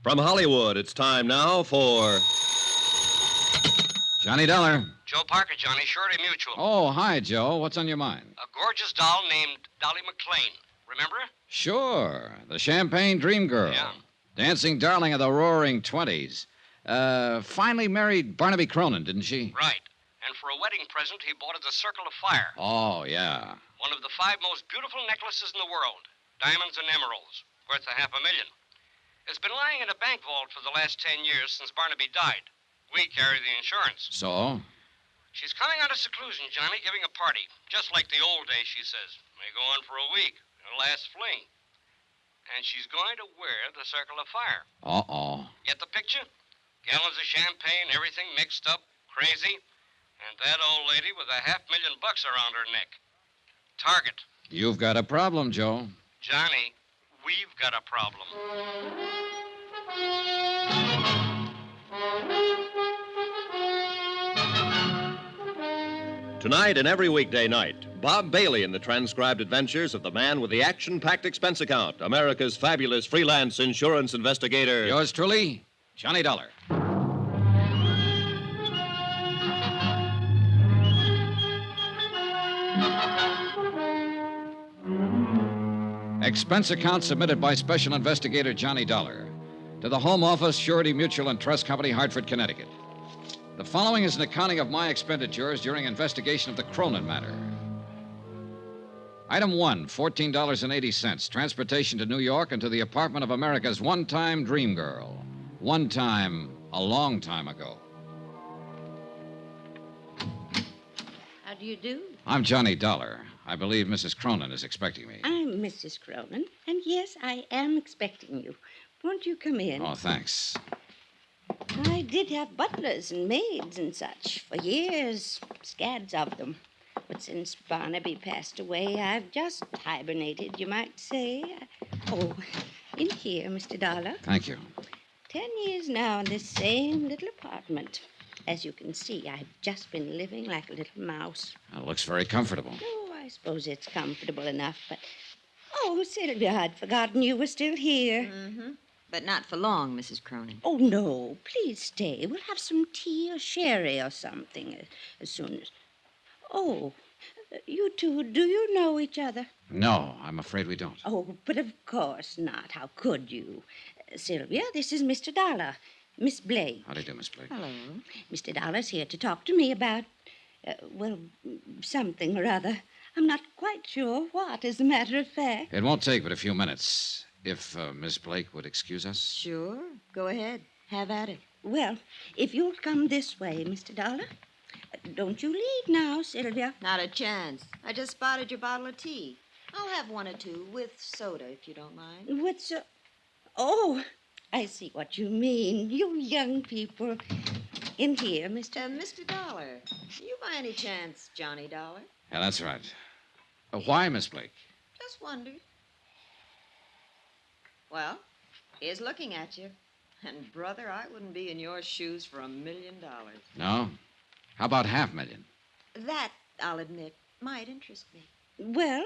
From Hollywood, it's time now for... Johnny Dollar. Joe Parker, Johnny, Surety Mutual. Oh, hi, Joe. What's on your mind? A gorgeous doll named Dolly McLean. Remember her? Sure. The Champagne Dream Girl. Yeah. Dancing darling of the roaring 20s. Finally married Barnaby Cronin, didn't she? Right. And for a wedding present, he bought her the Circle of Fire. Oh, yeah. One of the 5 most beautiful necklaces in the world. Diamonds and emeralds. Worth $500,000. It's been lying in a bank vault for the last 10 years since Barnaby died. We carry the insurance. So? She's coming out of seclusion, Johnny, giving a party. Just like the old days, she says. May go on for a week. A last fling. And she's going to wear the Circle of Fire. Uh-oh. Get the picture? Gallons of champagne, everything mixed up, crazy. And that old lady with $500,000 around her neck. Target. You've got a problem, Joe. Johnny, we've got a problem. Tonight and every weekday night, Bob Bailey in the transcribed adventures of the man with the action-packed expense account, America's fabulous freelance insurance investigator. Yours truly, Johnny Dollar. Expense account submitted by Special Investigator Johnny Dollar to the Home Office, Surety Mutual and Trust Company, Hartford, Connecticut. The following is an accounting of my expenditures during investigation of the Cronin Matter. Item 1, $14.80. Transportation to New York and to the apartment of America's one-time dream girl. One time, a long time ago. How do you do? I'm Johnny Dollar. I believe Mrs. Cronin is expecting me. I'm Mrs. Cronin, and yes, I am expecting you. Won't you come in? Oh, thanks. I did have butlers and maids and such for years, scads of them. But since Barnaby passed away, I've just hibernated, you might say. Oh, in here, Mr. Dollar. Thank you. 10 years now in this same little apartment. As you can see, I've just been living like a little mouse. It looks very comfortable. Oh, I suppose it's comfortable enough, but... Oh, Sylvia, I'd forgotten you were still here. Mm-hmm. But not for long, Mrs. Cronin. Oh, no. Please stay. We'll have some tea or sherry or something as soon as... Oh, you two, do you know each other? No, I'm afraid we don't. Oh, but of course not. How could you? Sylvia, this is Mr. Dollar. Miss Blake. How do you do, Miss Blake? Hello. Mr. Dollar's here to talk to me about, something or other. I'm not quite sure what, as a matter of fact. It won't take but a few minutes. If Miss Blake would excuse us. Sure. Go ahead. Have at it. Well, if you'll come this way, Mr. Dollar. Don't you leave now, Sylvia. Not a chance. I just spotted your bottle of tea. I'll have 1 or 2 with soda, if you don't mind. What's Oh, I see what you mean. You young people. In here, Mr. Dollar. You by any chance Johnny Dollar? Yeah, that's right. Why, Miss Blake? Just wondered. Well, here's looking at you. And, brother, I wouldn't be in your shoes for $1 million. No? How about $500,000? That, I'll admit, might interest me. Well,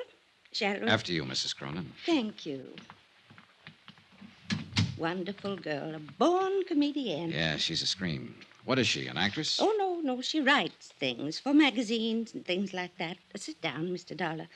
shall we? After you, Mrs. Cronin. Thank you. Wonderful girl, a born comedian. Yeah, she's a scream. What is she, an actress? Oh, no, she writes things for magazines and things like that. Sit down, Mr. Dollar.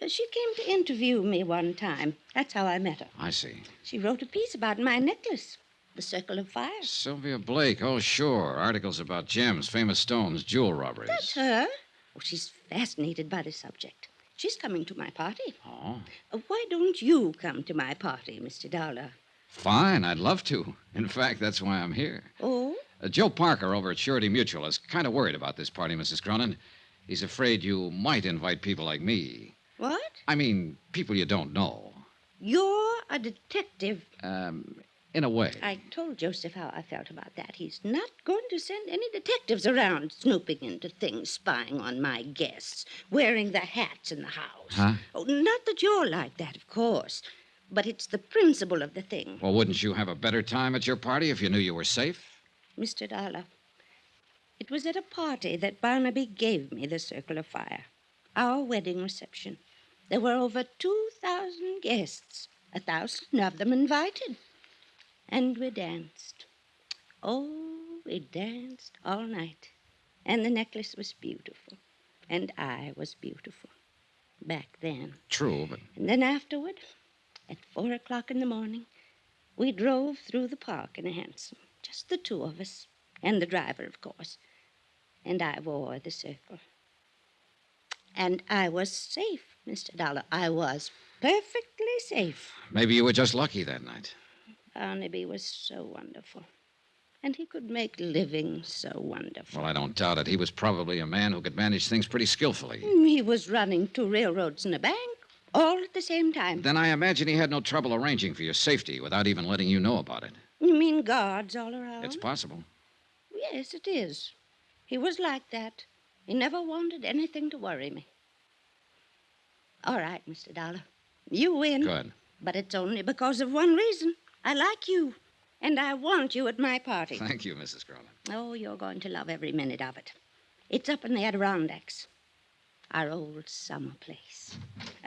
She came to interview me one time. That's how I met her. I see. She wrote a piece about my necklace, the Circle of Fire. Sylvia Blake. Oh, sure. Articles about gems, famous stones, jewel robberies. That's her. Oh, she's fascinated by the subject. She's coming to my party. Oh. Why don't you come to my party, Mr. Dollar? Fine, I'd love to. In fact, that's why I'm here. Oh? Joe Parker over at Surety Mutual is kind of worried about this party, Mrs. Cronin. He's afraid you might invite people like me. What? I mean, people you don't know. You're a detective. In a way. I told Joseph how I felt about that. He's not going to send any detectives around snooping into things, spying on my guests, wearing the hats in the house. Huh? Oh, not that you're like that, of course. But it's the principle of the thing. Well, wouldn't you have a better time at your party if you knew you were safe? Mr. Dollar, it was at a party that Barnaby gave me the Circle of Fire. Our wedding reception. There were over 2,000 guests, 1,000 of them invited. And we danced. Oh, we danced all night. And the necklace was beautiful. And I was beautiful. Back then. True, but... And then afterward, at 4 o'clock in the morning, we drove through the park in a hansom. Just the two of us. And the driver, of course. And I wore the circle. And I was safe, Mr. Dollar. I was perfectly safe. Maybe you were just lucky that night. Barnaby was so wonderful. And he could make living so wonderful. Well, I don't doubt it. He was probably a man who could manage things pretty skillfully. He was running 2 railroads and a bank, all at the same time. Then I imagine he had no trouble arranging for your safety without even letting you know about it. You mean guards all around? It's possible. Yes, it is. He was like that. He never wanted anything to worry me. All right, Mr. Dollar. You win. Good. But it's only because of one reason. I like you. And I want you at my party. Thank you, Mrs. Cronin. Oh, you're going to love every minute of it. It's up in the Adirondacks. Our old summer place.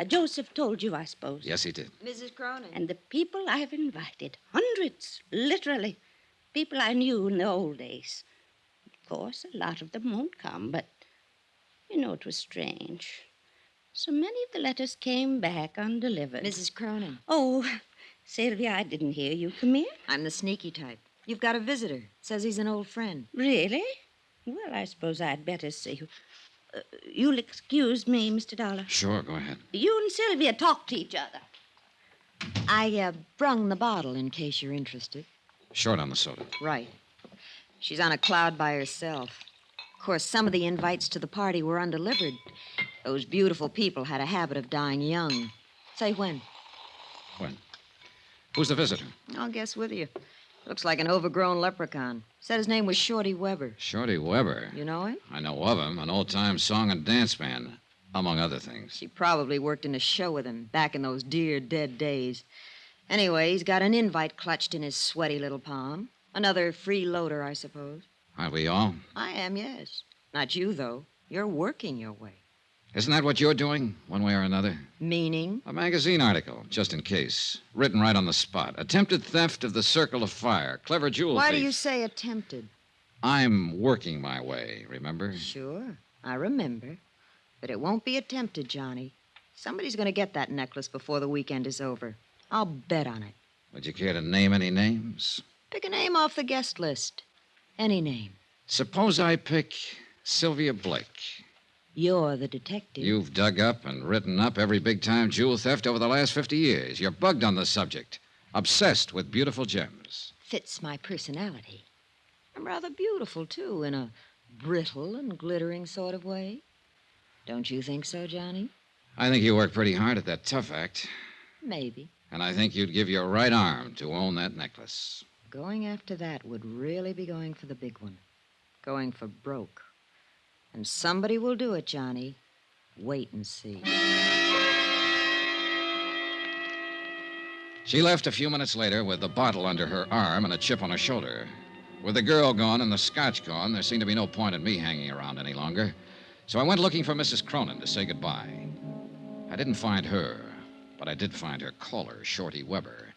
Joseph told you, I suppose. Yes, he did. Mrs. Cronin. And the people I've invited, hundreds, literally. People I knew in the old days. Of course, a lot of them won't come, but, it was strange. So many of the letters came back undelivered. Mrs. Cronin. Oh, Sylvia, I didn't hear you. Come here. I'm the sneaky type. You've got a visitor. Says he's an old friend. Really? Well, I suppose I'd better see you. You'll excuse me, Mr. Dollar. Sure, go ahead. You and Sylvia talk to each other. I brung the bottle in case you're interested. Short on the soda. Right. She's on a cloud by herself. Of course, some of the invites to the party were undelivered. Those beautiful people had a habit of dying young. Say when. When? Who's the visitor? I'll guess with you. Looks like an overgrown leprechaun. Said his name was Shorty Weber. Shorty Weber. You know him? I know of him, an old-time song and dance man, among other things. She probably worked in a show with him back in those dear dead days. Anyway, he's got an invite clutched in his sweaty little palm. Another freeloader, I suppose. Aren't we all? I am, yes. Not you, though. You're working your way. Isn't that what you're doing, one way or another? Meaning? A magazine article, just in case. Written right on the spot. Attempted theft of the Circle of Fire. Clever jewel Why thief. do you say attempted? I'm working my way, remember? Sure, I remember. But it won't be attempted, Johnny. Somebody's going to get that necklace before the weekend is over. I'll bet on it. Would you care to name any names? Pick a name off the guest list. Any name. Suppose I pick Sylvia Blake. You're the detective. You've dug up and written up every big-time jewel theft over the last 50 years. You're bugged on the subject. Obsessed with beautiful gems. Fits my personality. I'm rather beautiful, too, in a brittle and glittering sort of way. Don't you think so, Johnny? I think you work pretty hard at that tough act. Maybe. And I think you'd give your right arm to own that necklace. Going after that would really be going for the big one. Going for broke. And somebody will do it, Johnny. Wait and see. She left a few minutes later with the bottle under her arm and a chip on her shoulder. With the girl gone and the scotch gone, there seemed to be no point in me hanging around any longer. So I went looking for Mrs. Cronin to say goodbye. I didn't find her, but I did find her caller, Shorty Weber.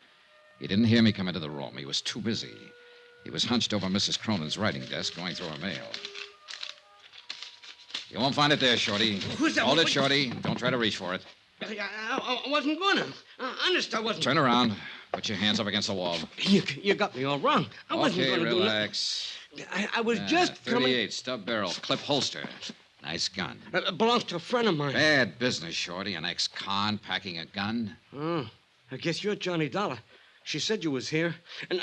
He didn't hear me come into the room. He was too busy. He was hunched over Mrs. Cronin's writing desk, going through her mail. You won't find it there, Shorty. Who's that? Hold it, Shorty. Don't try to reach for it. I wasn't gonna. Honest, I wasn't. Turn around. Put your hands up against the wall. You got me all wrong. I wasn't gonna relax. do nothing. I was just 38, stub barrel, clip holster. Nice gun. It belongs to a friend of mine. Bad business, Shorty. An ex-con packing a gun. Oh, I guess you're Johnny Dollar. She said you was here. And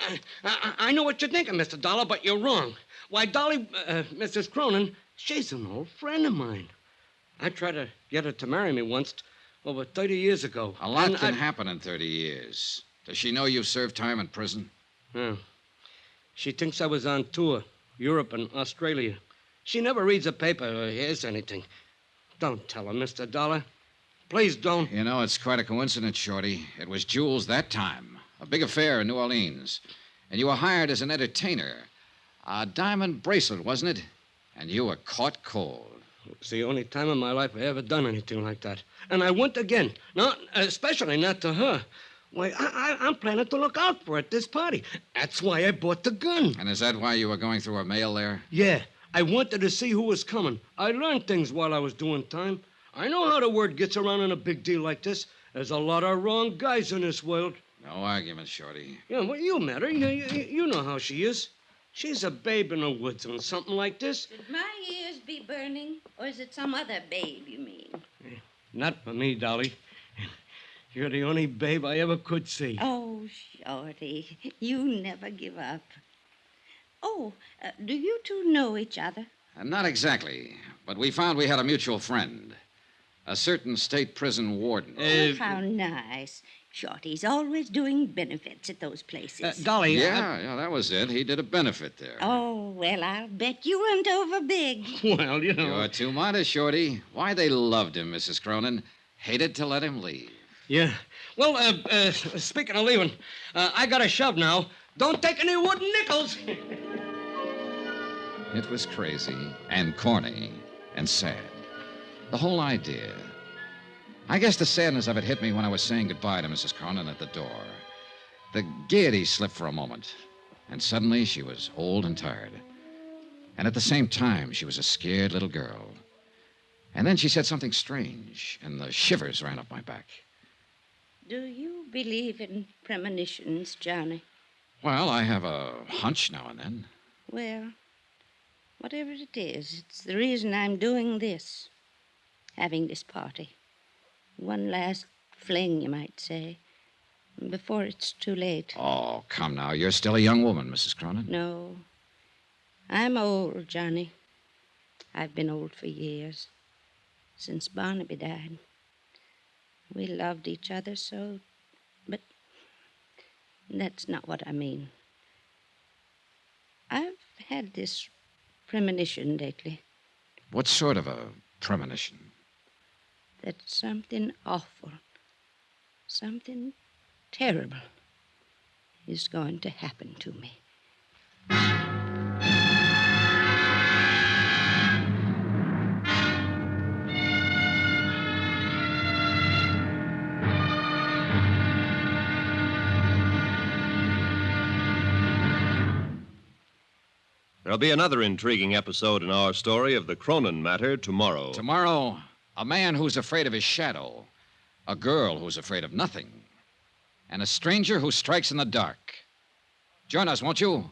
I know what you're thinking, Mr. Dollar, but you're wrong. Why, Dolly, Mrs. Cronin, she's an old friend of mine. I tried to get her to marry me once, over 30 years ago. A lot can happen in 30 years. Does she know you've served time in prison? Yeah. She thinks I was on tour, Europe and Australia. She never reads a paper or hears anything. Don't tell her, Mr. Dollar. Please don't. You know, it's quite a coincidence, Shorty. It was Jules that time. A big affair in New Orleans. And you were hired as an entertainer. A diamond bracelet, wasn't it? And you were caught cold. It's the only time in my life I ever done anything like that. And I wouldn't again. Not, especially not to her. Why, I'm planning to look out for her at this party. That's why I bought the gun. And is that why you were going through her mail there? Yeah, I wanted to see who was coming. I learned things while I was doing time. I know how the word gets around in a big deal like this. There's a lot of wrong guys in this world. No argument, Shorty. Yeah, well, you met her. You know how she is. She's a babe in the woods on something like this. Should my ears be burning, or is it some other babe you mean? Not for me, Dolly. You're the only babe I ever could see. Oh, Shorty, you never give up. Oh, do you two know each other? Not exactly, but we found we had a mutual friend. A certain state prison warden. Oh, how nice. Shorty's always doing benefits at those places. Dolly. Yeah, that was it. He did a benefit there. Oh, well, I'll bet you went over big. Well, you know. You're too modest, Shorty. Why, they loved him, Mrs. Cronin. Hated to let him leave. Yeah. Well, speaking of leaving, I got a shove now. Don't take any wooden nickels. It was crazy and corny and sad. The whole idea. I guess the sadness of it hit me when I was saying goodbye to Mrs. Cronin at the door. The gaiety slipped for a moment, and suddenly she was old and tired. And at the same time, she was a scared little girl. And then she said something strange, and the shivers ran up my back. Do you believe in premonitions, Johnny? Well, I have a hunch now and then. Well, whatever it is, it's the reason I'm doing this. Having this party. One last fling, you might say, before it's too late. Oh, come now. You're still a young woman, Mrs. Cronin. No. I'm old, Johnny. I've been old for years. Since Barnaby died. We loved each other so, but that's not what I mean. I've had this premonition lately What sort of a premonition? that something awful, something terrible is going to happen to me. There'll be another intriguing episode in our story of the Cronin Matter tomorrow. Tomorrow, a man who's afraid of his shadow, a girl who's afraid of nothing, and a stranger who strikes in the dark. Join us, won't you?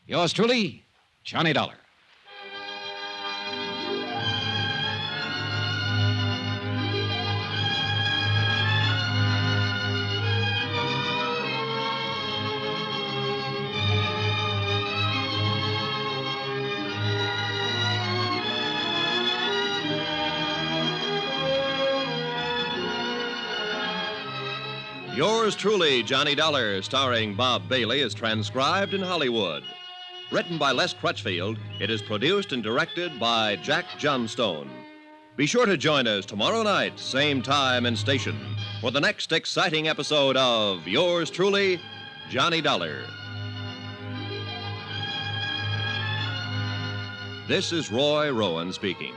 Yours truly, Johnny Dollar. Yours truly, Johnny Dollar, starring Bob Bailey, is transcribed in Hollywood. Written by Les Crutchfield, it is produced and directed by Jack Johnstone. Be sure to join us tomorrow night, same time and station, for the next exciting episode of Yours truly, Johnny Dollar. This is Roy Rowan speaking.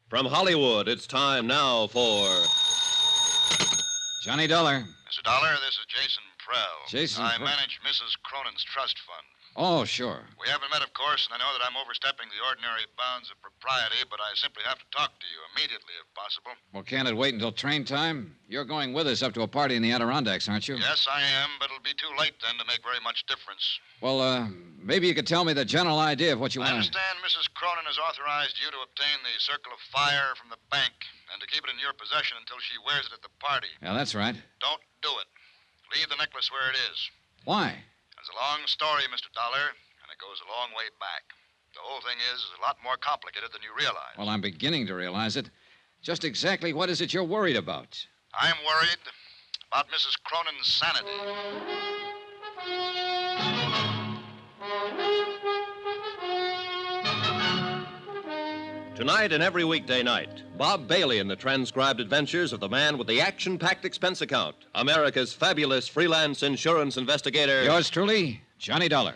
From Hollywood, it's time now for Johnny Dollar. Mr. Dollar, this is Jason Prell. Jason I Prell. manage Mrs. Cronin's trust fund. Oh, sure. We haven't met, of course, and I know that I'm overstepping the ordinary bounds of propriety, but I simply have to talk to you immediately, if possible. Well, can't it wait until train time? You're going with us up to a party in the Adirondacks, aren't you? Yes, I am, but it'll be too late then to make very much difference. Well, maybe you could tell me the general idea of what you I want. understand Mrs. Cronin has authorized you to obtain the Circle of Fire from the bank and to keep it in your possession until she wears it at the party. Yeah, that's right. Don't do it. Leave the necklace where it is. Why? It's a long story, Mr. Dollar, and it goes a long way back. The whole thing is a lot more complicated than you realize. Well, I'm beginning to realize it. Just exactly what is it you're worried about? I'm worried about Mrs. Cronin's sanity. Tonight and every weekday night, Bob Bailey in the transcribed adventures of the man with the action-packed expense account, America's fabulous freelance insurance investigator. Yours truly, Johnny Dollar.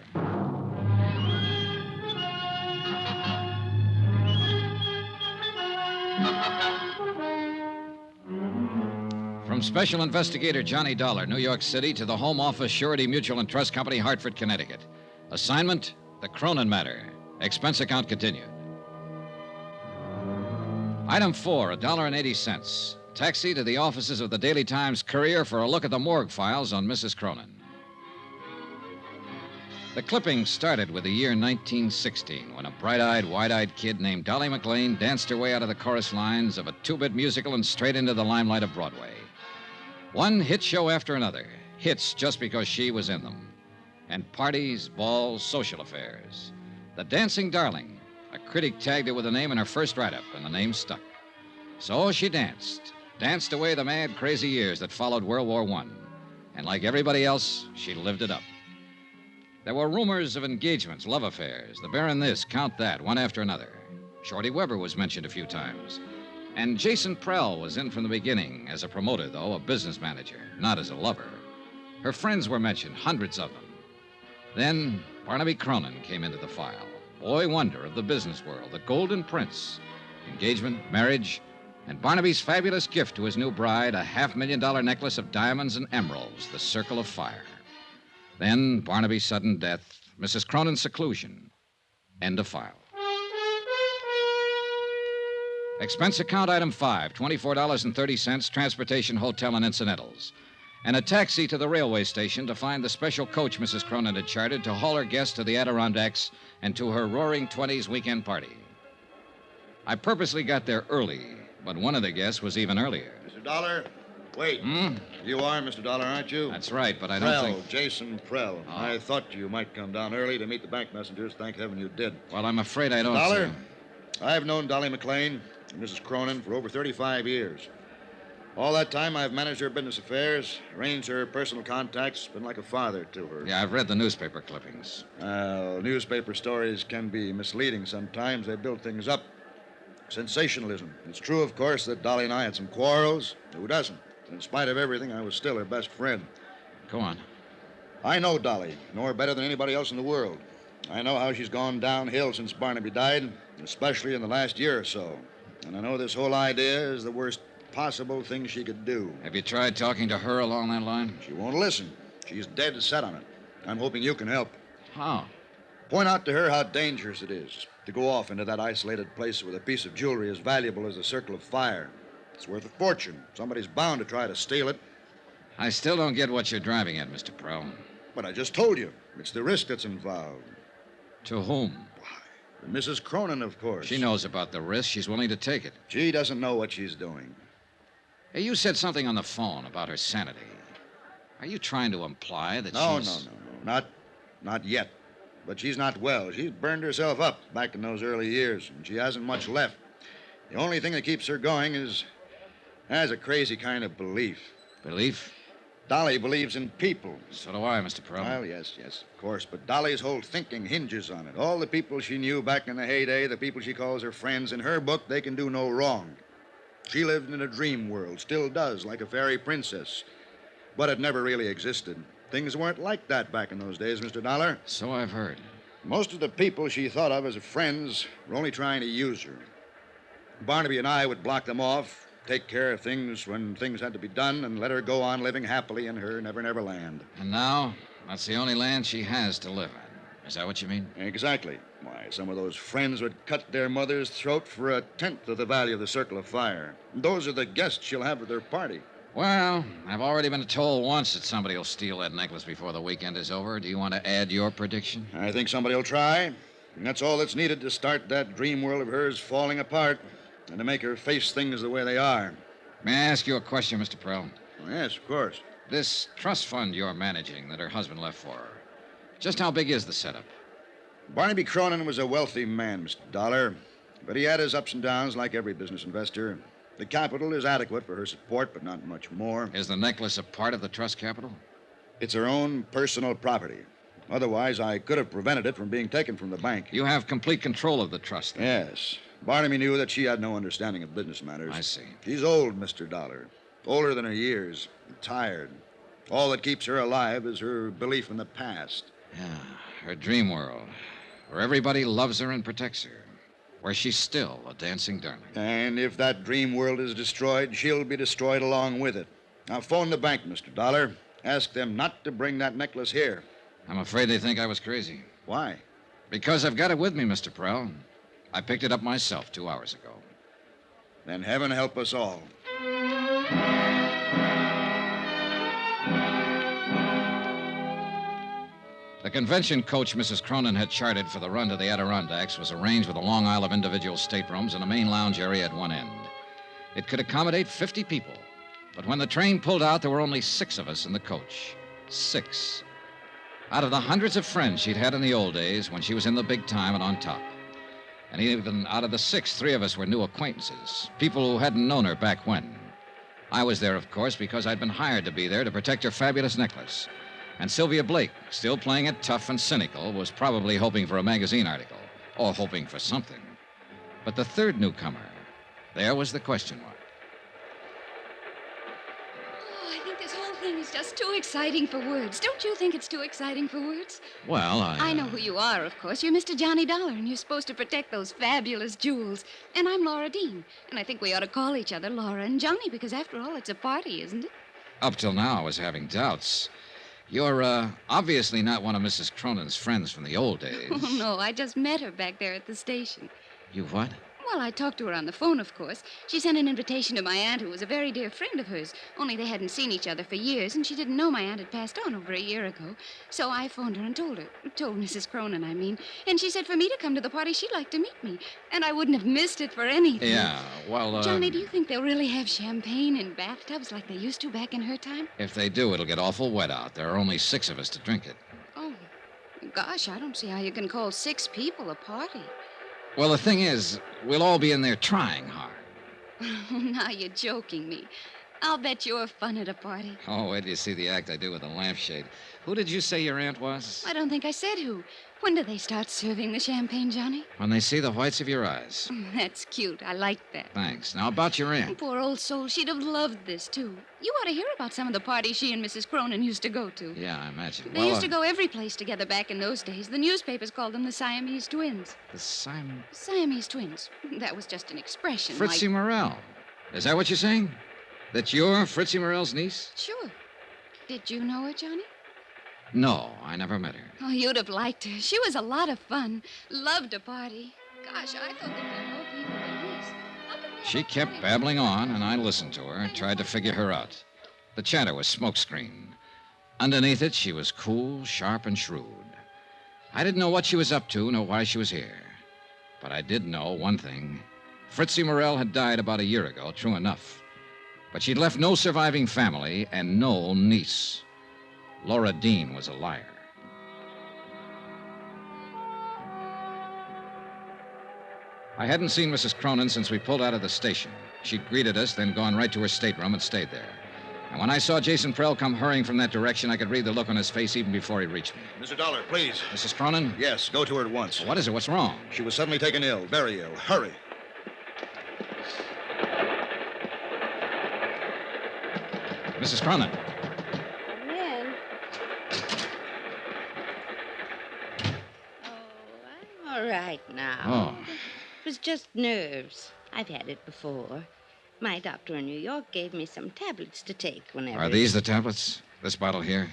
From Special Investigator Johnny Dollar, New York City, to the Home Office, Surety Mutual and Trust Company, Hartford, Connecticut. Assignment, the Cronin Matter. Expense account continued. Item 4, $1.80. Taxi to the offices of the Daily Times Courier for a look at the morgue files on Mrs. Cronin. The clipping started with the year 1916, when a bright-eyed, wide-eyed kid named Dolly McLean danced her way out of the chorus lines of a two-bit musical and straight into the limelight of Broadway. One hit show after another, hits just because she was in them. And parties, balls, social affairs. The Dancing Darling. A critic tagged her with a name in her first write-up, and the name stuck. So she danced away the mad, crazy years that followed World War I. And like everybody else, she lived it up. There were rumors of engagements, love affairs, the Baron this, Count that, one after another. Shorty Weber was mentioned a few times. And Jason Prell was in from the beginning, as a promoter, though, a business manager, not as a lover. Her friends were mentioned, hundreds of them. Then Barnaby Cronin came into the file. Boy wonder of the business world, the Golden Prince. Engagement, marriage, and Barnaby's fabulous gift to his new bride, a $500,000 necklace of diamonds and emeralds, the Circle of Fire. Then Barnaby's sudden death, Mrs. Cronin's seclusion. End of file. Expense account item 5, $24.30, transportation, hotel, and incidentals. And a taxi to the railway station to find the special coach Mrs. Cronin had chartered to haul her guests to the Adirondacks and to her roaring 20s weekend party. I purposely got there early, but one of the guests was even earlier. Mr. Dollar, wait. You are Mr. Dollar, aren't you? That's right, but I don't think... Jason Prell. Oh. I thought you might come down early to meet the bank messengers. Thank heaven you did. Well, I'm afraid I don't... Dollar, I've known Dolly McLean and Mrs. Cronin for over 35 years. All that time, I've managed her business affairs, arranged her personal contacts, been like a father to her. Yeah, I've read the newspaper clippings. Newspaper stories can be misleading sometimes. They build things up. Sensationalism. It's true, of course, that Dolly and I had some quarrels. Who doesn't? In spite of everything, I was still her best friend. Go on. I know Dolly, know her better than anybody else in the world. I know how she's gone downhill since Barnaby died, especially in the last year or so. And I know this whole idea is the worst possible thing she could do. Have you tried talking to her along that line? She won't listen. She's dead set on it. I'm hoping you can help. How? Point out to her how dangerous it is to go off into that isolated place with a piece of jewelry as valuable as the Circle of Fire. It's worth a fortune. Somebody's bound to try to steal it. I still don't get what you're driving at, Mr. Prell. But I just told you. It's the risk that's involved. To whom? Mrs. Cronin, of course. She knows about the risk. She's willing to take it. She doesn't know what she's doing. Hey, you said something on the phone about her sanity. Are you trying to imply that she's... No. Not yet. But she's not well. She's burned herself up back in those early years, and she hasn't much left. The only thing that keeps her going has a crazy kind of belief. Belief? Dolly believes in people. So do I, Mr. Prell. Well, yes, of course. But Dolly's whole thinking hinges on it. All the people she knew back in the heyday, the people she calls her friends, in her book, they can do no wrong. She lived in a dream world, still does, like a fairy princess. But it never really existed. Things weren't like that back in those days, Mr. Dollar. So I've heard. Most of the people she thought of as friends were only trying to use her. Barnaby and I would block them off, take care of things when things had to be done, and let her go on living happily in her never-never land. And now, that's the only land she has to live in. Is that what you mean? Exactly. Why, some of those friends would cut their mother's throat for a tenth of the value of the Circle of Fire. Those are the guests she'll have at their party. Well, I've already been told once that somebody will steal that necklace before the weekend is over. Do you want to add your prediction? I think somebody will try. And that's all that's needed to start that dream world of hers falling apart and to make her face things the way they are. May I ask you a question, Mr. Prell? Oh, yes, of course. This trust fund you're managing that her husband left for her, just how big is the setup? Barnaby Cronin was a wealthy man, Mr. Dollar, but he had his ups and downs like every business investor. The capital is adequate for her support, but not much more. Is the necklace a part of the trust capital? It's her own personal property. Otherwise, I could have prevented it from being taken from the bank. You have complete control of the trust, then? Yes. Barnaby knew that she had no understanding of business matters. I see. She's old, Mr. Dollar. Older than her years. Tired. All that keeps her alive is her belief in the past. Yeah, her dream world, where everybody loves her and protects her, where she's still a dancing darling. And if that dream world is destroyed, she'll be destroyed along with it. Now, phone the bank, Mr. Dollar. Ask them not to bring that necklace here. I'm afraid they think I was crazy. Why? Because I've got it with me, Mr. Prell. I picked it up myself 2 hours ago. Then heaven help us all. The convention coach Mrs. Cronin had chartered for the run to the Adirondacks was arranged with a long aisle of individual staterooms and a main lounge area at one end. It could accommodate 50 people, but when the train pulled out, there were only 6 of us in the coach. 6. Out of the hundreds of friends she'd had in the old days when she was in the big time and on top. And even out of the 6, 3 of us were new acquaintances, people who hadn't known her back when. I was there, of course, because I'd been hired to be there to protect her fabulous necklace. And Sylvia Blake, still playing it tough and cynical, was probably hoping for a magazine article, or hoping for something. But the third newcomer, there was the question mark. Oh, I think this whole thing is just too exciting for words. Don't you think it's too exciting for words? Well, I know who you are, of course. You're Mr. Johnny Dollar, and you're supposed to protect those fabulous jewels. And I'm Laura Dean, and I think we ought to call each other Laura and Johnny, because after all, it's a party, isn't it? Up till now, I was having doubts. You're, obviously not one of Mrs. Cronin's friends from the old days. Oh, no, I just met her back there at the station. You what? Well, I talked to her on the phone, of course. She sent an invitation to my aunt, who was a very dear friend of hers, only they hadn't seen each other for years, and she didn't know my aunt had passed on over a year ago. So I phoned her and told Mrs. Cronin, I mean, and she said for me to come to the party, she'd like to meet me, and I wouldn't have missed it for anything. Yeah, well, Johnny, do you think they'll really have champagne in bathtubs like they used to back in her time? If they do, it'll get awful wet out. There are only 6 of us to drink it. Oh, gosh, I don't see how you can call 6 people a party. Well, the thing is, we'll all be in there trying hard. Oh, now you're joking me. I'll bet you're fun at a party. Oh, wait till you see the act I do with the lampshade. Who did you say your aunt was? I don't think I said who. When do they start serving the champagne, Johnny? When they see the whites of your eyes. That's cute. I like that. Thanks. Now, about your aunt. Poor old soul. She'd have loved this, too. You ought to hear about some of the parties she and Mrs. Cronin used to go to. Yeah, I imagine. They used to go every place together back in those days. The newspapers called them the Siamese twins. The Siamese twins. That was just an expression. Fritzie Morell. Is that what you're saying? That you're Fritzie Morell's niece? Sure. Did you know her, Johnny? No, I never met her. Oh, you'd have liked her. She was a lot of fun. Loved a party. Gosh, I thought there'd be more people than this. She kept babbling on, and I listened to her, tried to figure her out. The chatter was smokescreen. Underneath it, she was cool, sharp, and shrewd. I didn't know what she was up to, nor why she was here. But I did know one thing. Fritzie Morell had died about a year ago, true enough. But she'd left no surviving family and no niece. Laura Dean was a liar. I hadn't seen Mrs. Cronin since we pulled out of the station. She'd greeted us, then gone right to her stateroom and stayed there. And when I saw Jason Prell come hurrying from that direction, I could read the look on his face even before he reached me. Mr. Dollar, please. Mrs. Cronin? Yes, go to her at once. What is it? What's wrong? She was suddenly taken ill, very ill. Hurry. Mrs. Cronin. Come in. Oh, I'm all right now. Oh. It was just nerves. I've had it before. My doctor in New York gave me some tablets to take whenever... Are these the tablets? This bottle here?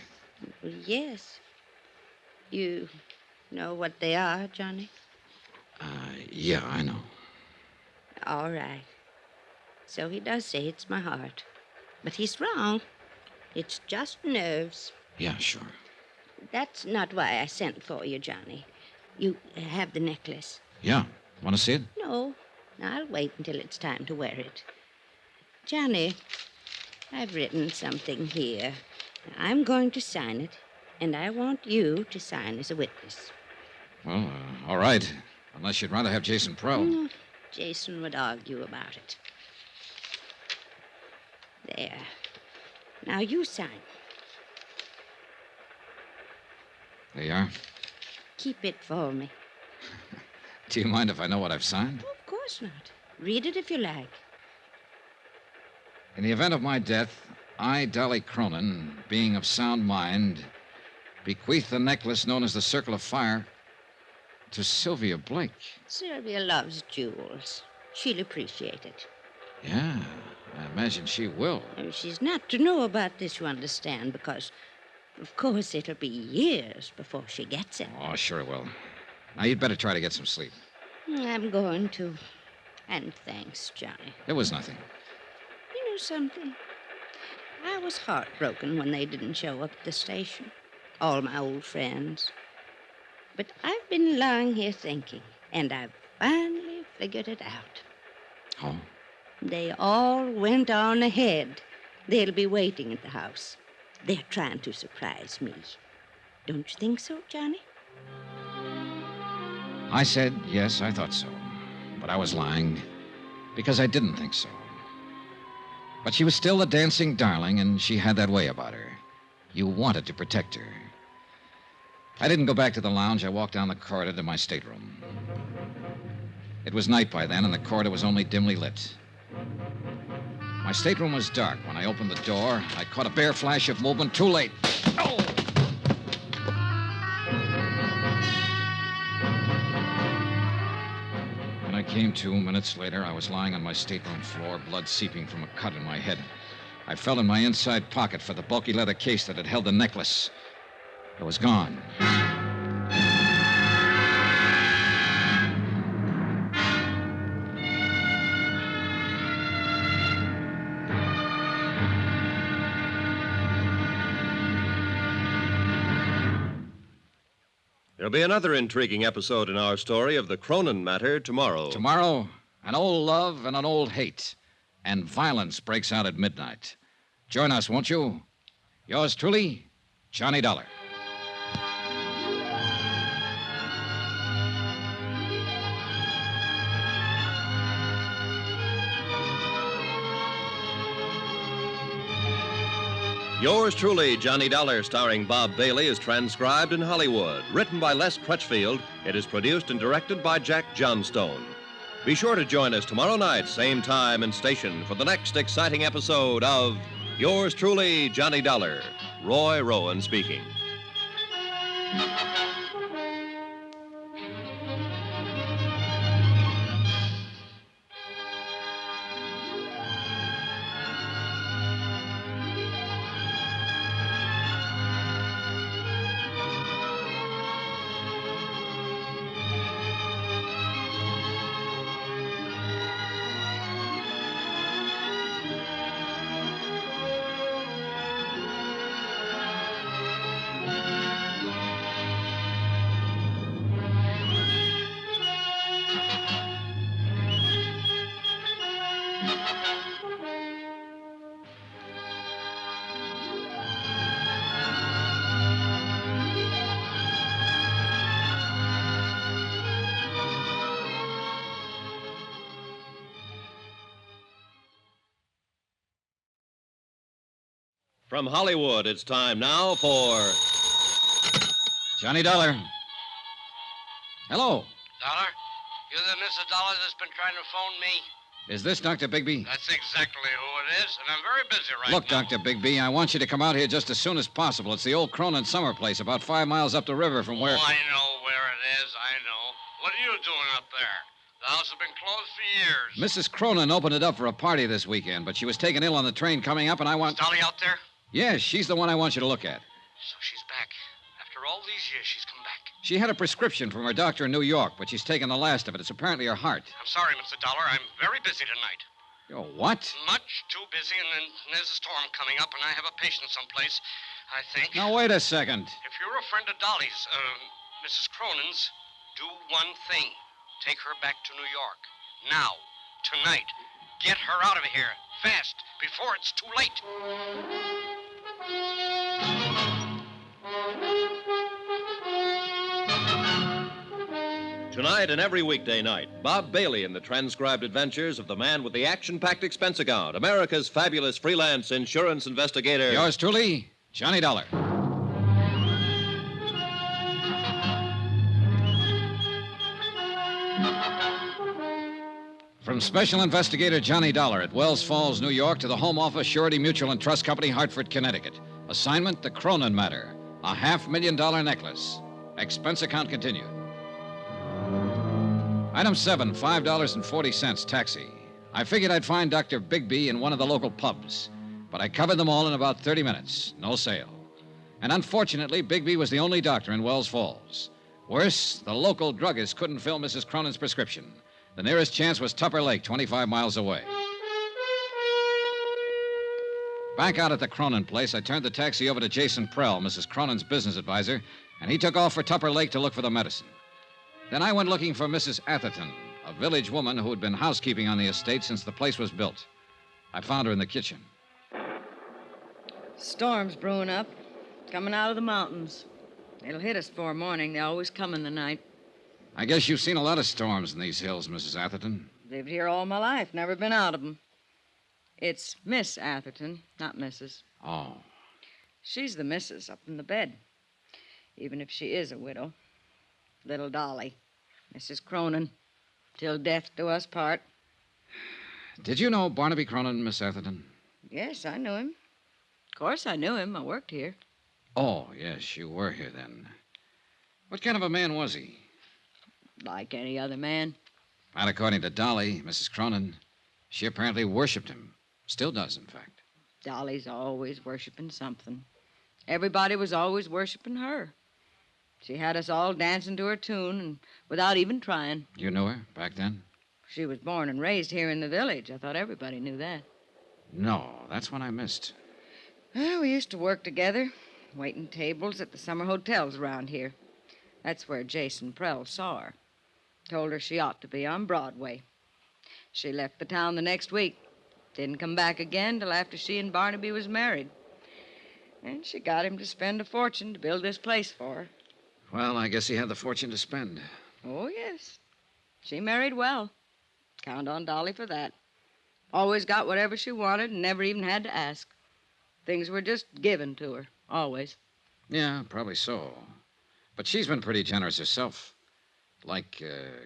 Well, yes. You Know what they are, Johnny? Yeah, I know. All right. So he does say it's my heart. But he's wrong. It's just nerves. Yeah, sure. That's not why I sent for you, Johnny. You have the necklace. Yeah. Want to see it? No, I'll wait until it's time to wear it. Johnny, I've written something here. I'm going to sign it, and I want you to sign as a witness. Well, all right. Unless you'd rather have Jason probe. Jason would argue about it. There. Now you sign. There you are. Keep it for me. Do you mind if I know what I've signed? Of course not. Read it if you like. In the event of my death, I, Dolly Cronin, being of sound mind, bequeath the necklace known as the Circle of Fire to Sylvia Blake. Sylvia loves jewels. She'll appreciate it. Yeah, I imagine she will. She's not to know about this, you understand, because, of course, it'll be years before she gets it. Oh, sure it will. Now, you'd better try to get some sleep. I'm going to. And thanks, Johnny. It was nothing. You know something? I was heartbroken when they didn't show up at the station. All my old friends. But I've been lying here thinking, and I've finally figured it out. Oh? They all went on ahead. They'll be waiting at the house. They're trying to surprise me. Don't you think so, Johnny? I said, yes, I thought so. But I was lying because I didn't think so. But she was still a dancing darling, and she had that way about her. You wanted to protect her. I didn't go back to the lounge. I walked down the corridor to my stateroom. It was night by then, and the corridor was only dimly lit. My stateroom was dark. When I opened the door, I caught a bare flash of movement. Too late. Oh! When I came to minutes later, I was lying on my stateroom floor, blood seeping from a cut in my head. I felt in my inside pocket for the bulky leather case that had held the necklace. It was gone. There'll be another intriguing episode in our story of the Cronin Matter tomorrow. Tomorrow, an old love and an old hate. And violence breaks out at midnight. Join us, won't you? Yours truly, Johnny Dollar. Yours truly, Johnny Dollar, starring Bob Bailey, is transcribed in Hollywood. Written by Les Crutchfield, it is produced and directed by Jack Johnstone. Be sure to join us tomorrow night, same time and station, for the next exciting episode of Yours truly, Johnny Dollar. Roy Rowan speaking. From Hollywood, it's time now for... Johnny Dollar. Hello. Dollar? You're the Mrs. Dollar that's been trying to phone me? Is this Dr. Bigby? That's exactly who it is, and I'm very busy right Look, now. Dr. Bigby, I want you to come out here just as soon as possible. It's the old Cronin summer place, about 5 miles up the river from where... Oh, I know where it is, I know. What are you doing up there? The house has been closed for years. Mrs. Cronin opened it up for a party this weekend, but she was taken ill on the train coming up, and I want... Is Dolly out there? Yes, she's the one I want you to look at. So she's back. After After all these years, she's come back. She had a prescription from her doctor in New York, but she's taken the last of it. It's apparently her heart. I'm sorry, Mr. Dollar. I'm very busy tonight. You're what? Much too busy, and then there's a storm coming up, and I have a patient someplace, I think. Now, wait a second. If you're a friend of Dolly's, Mrs. Cronin's, do one thing. Take her back to New York. Now. Tonight. Get her out of here. Fast. Before it's too late. Tonight and every weekday night, Bob Bailey in the transcribed adventures of the man with the action-packed expense account, America's fabulous freelance insurance investigator. Yours truly, Johnny Dollar. From Special Investigator Johnny Dollar at Wells Falls, New York, to the Home Office, Surety Mutual and Trust Company, Hartford, Connecticut. Assignment, the Cronin Matter. A $500,000 necklace. Expense account continued. Item 7, $5.40, taxi. I figured I'd find Dr. Bigby in one of the local pubs, but I covered them all in about 30 minutes. No sale. And unfortunately, Bigby was the only doctor in Wells Falls. Worse, the local druggist couldn't fill Mrs. Cronin's prescription. The nearest chance was Tupper Lake, 25 miles away. Back out at the Cronin place, I turned the taxi over to Jason Prell, Mrs. Cronin's business advisor, and he took off for Tupper Lake to look for the medicine. Then I went looking for Mrs. Atherton, a village woman who had been housekeeping on the estate since the place was built. I found her in the kitchen. Storm's brewing up, coming out of the mountains. It'll hit us before morning. They always come in the night. I guess you've seen a lot of storms in these hills, Mrs. Atherton. Lived here all my life, never been out of 'em. It's Miss Atherton, not Mrs. Oh. She's the missus up in the bed, even if she is a widow. Little Dolly, Mrs. Cronin, till death do us part. Did you know Barnaby Cronin, Miss Atherton? Yes, I knew him. Of course I knew him. I worked here. Oh, yes, you were here then. What kind of a man was he? Like any other man. Not according to Dolly, Mrs. Cronin. She apparently worshipped him. Still does, in fact. Dolly's always worshiping something. Everybody was always worshiping her. She had us all dancing to her tune, and without even trying. You knew her back then? She was born and raised here in the village. I thought everybody knew that. No, that's what I missed. Well, we used to work together, waiting tables at the summer hotels around here. That's where Jason Prell saw her. Told her she ought to be on Broadway. She left the town the next week. Didn't come back again till after she and Barnaby was married. And she got him to spend a fortune to build this place for her. Well, I guess he had the fortune to spend. Oh, yes. She married well. Count on Dolly for that. Always got whatever she wanted and never even had to ask. Things were just given to her, always. Yeah, probably so. But she's been pretty generous herself. Like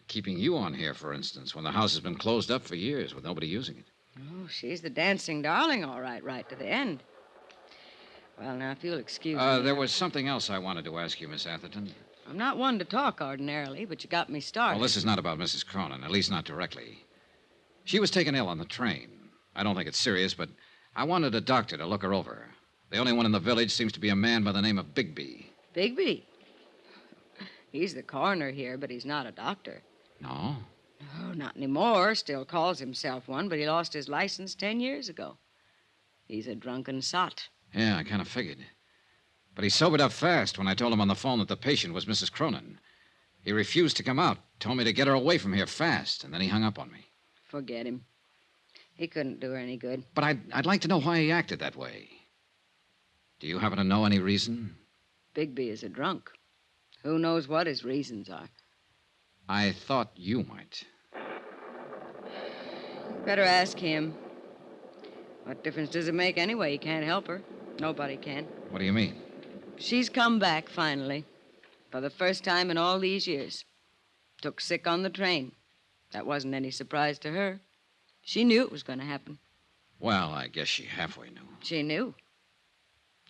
keeping you on here, for instance, when the house has been closed up for years with nobody using it. Oh, she's the dancing darling, all right, right to the end. Well, now, if you'll excuse me. There was something else I wanted to ask you, Miss Atherton. I'm not one to talk ordinarily, but you got me started. Well, this is not about Mrs. Cronin, at least not directly. She was taken ill on the train. I don't think it's serious, but I wanted a doctor to look her over. The only one in the village seems to be a man by the name of Bigby. Bigby? He's the coroner here, but he's not a doctor. No? Oh, not anymore. Still calls himself one, but he lost his license 10 years ago. He's a drunken sot. Yeah, I kind of figured. But he sobered up fast when I told him on the phone that the patient was Mrs. Cronin. He refused to come out, told me to get her away from here fast, and then he hung up on me. Forget him. He couldn't do her any good. But I'd like to know why he acted that way. Do you happen to know any reason? Bigby is a drunk. Who knows what his reasons are? I thought you might. Better ask him. What difference does it make anyway? He can't help her. Nobody can. What do you mean? She's come back, finally. For the first time in all these years. Took sick on the train. That wasn't any surprise to her. She knew it was going to happen. Well, I guess she halfway knew. She knew.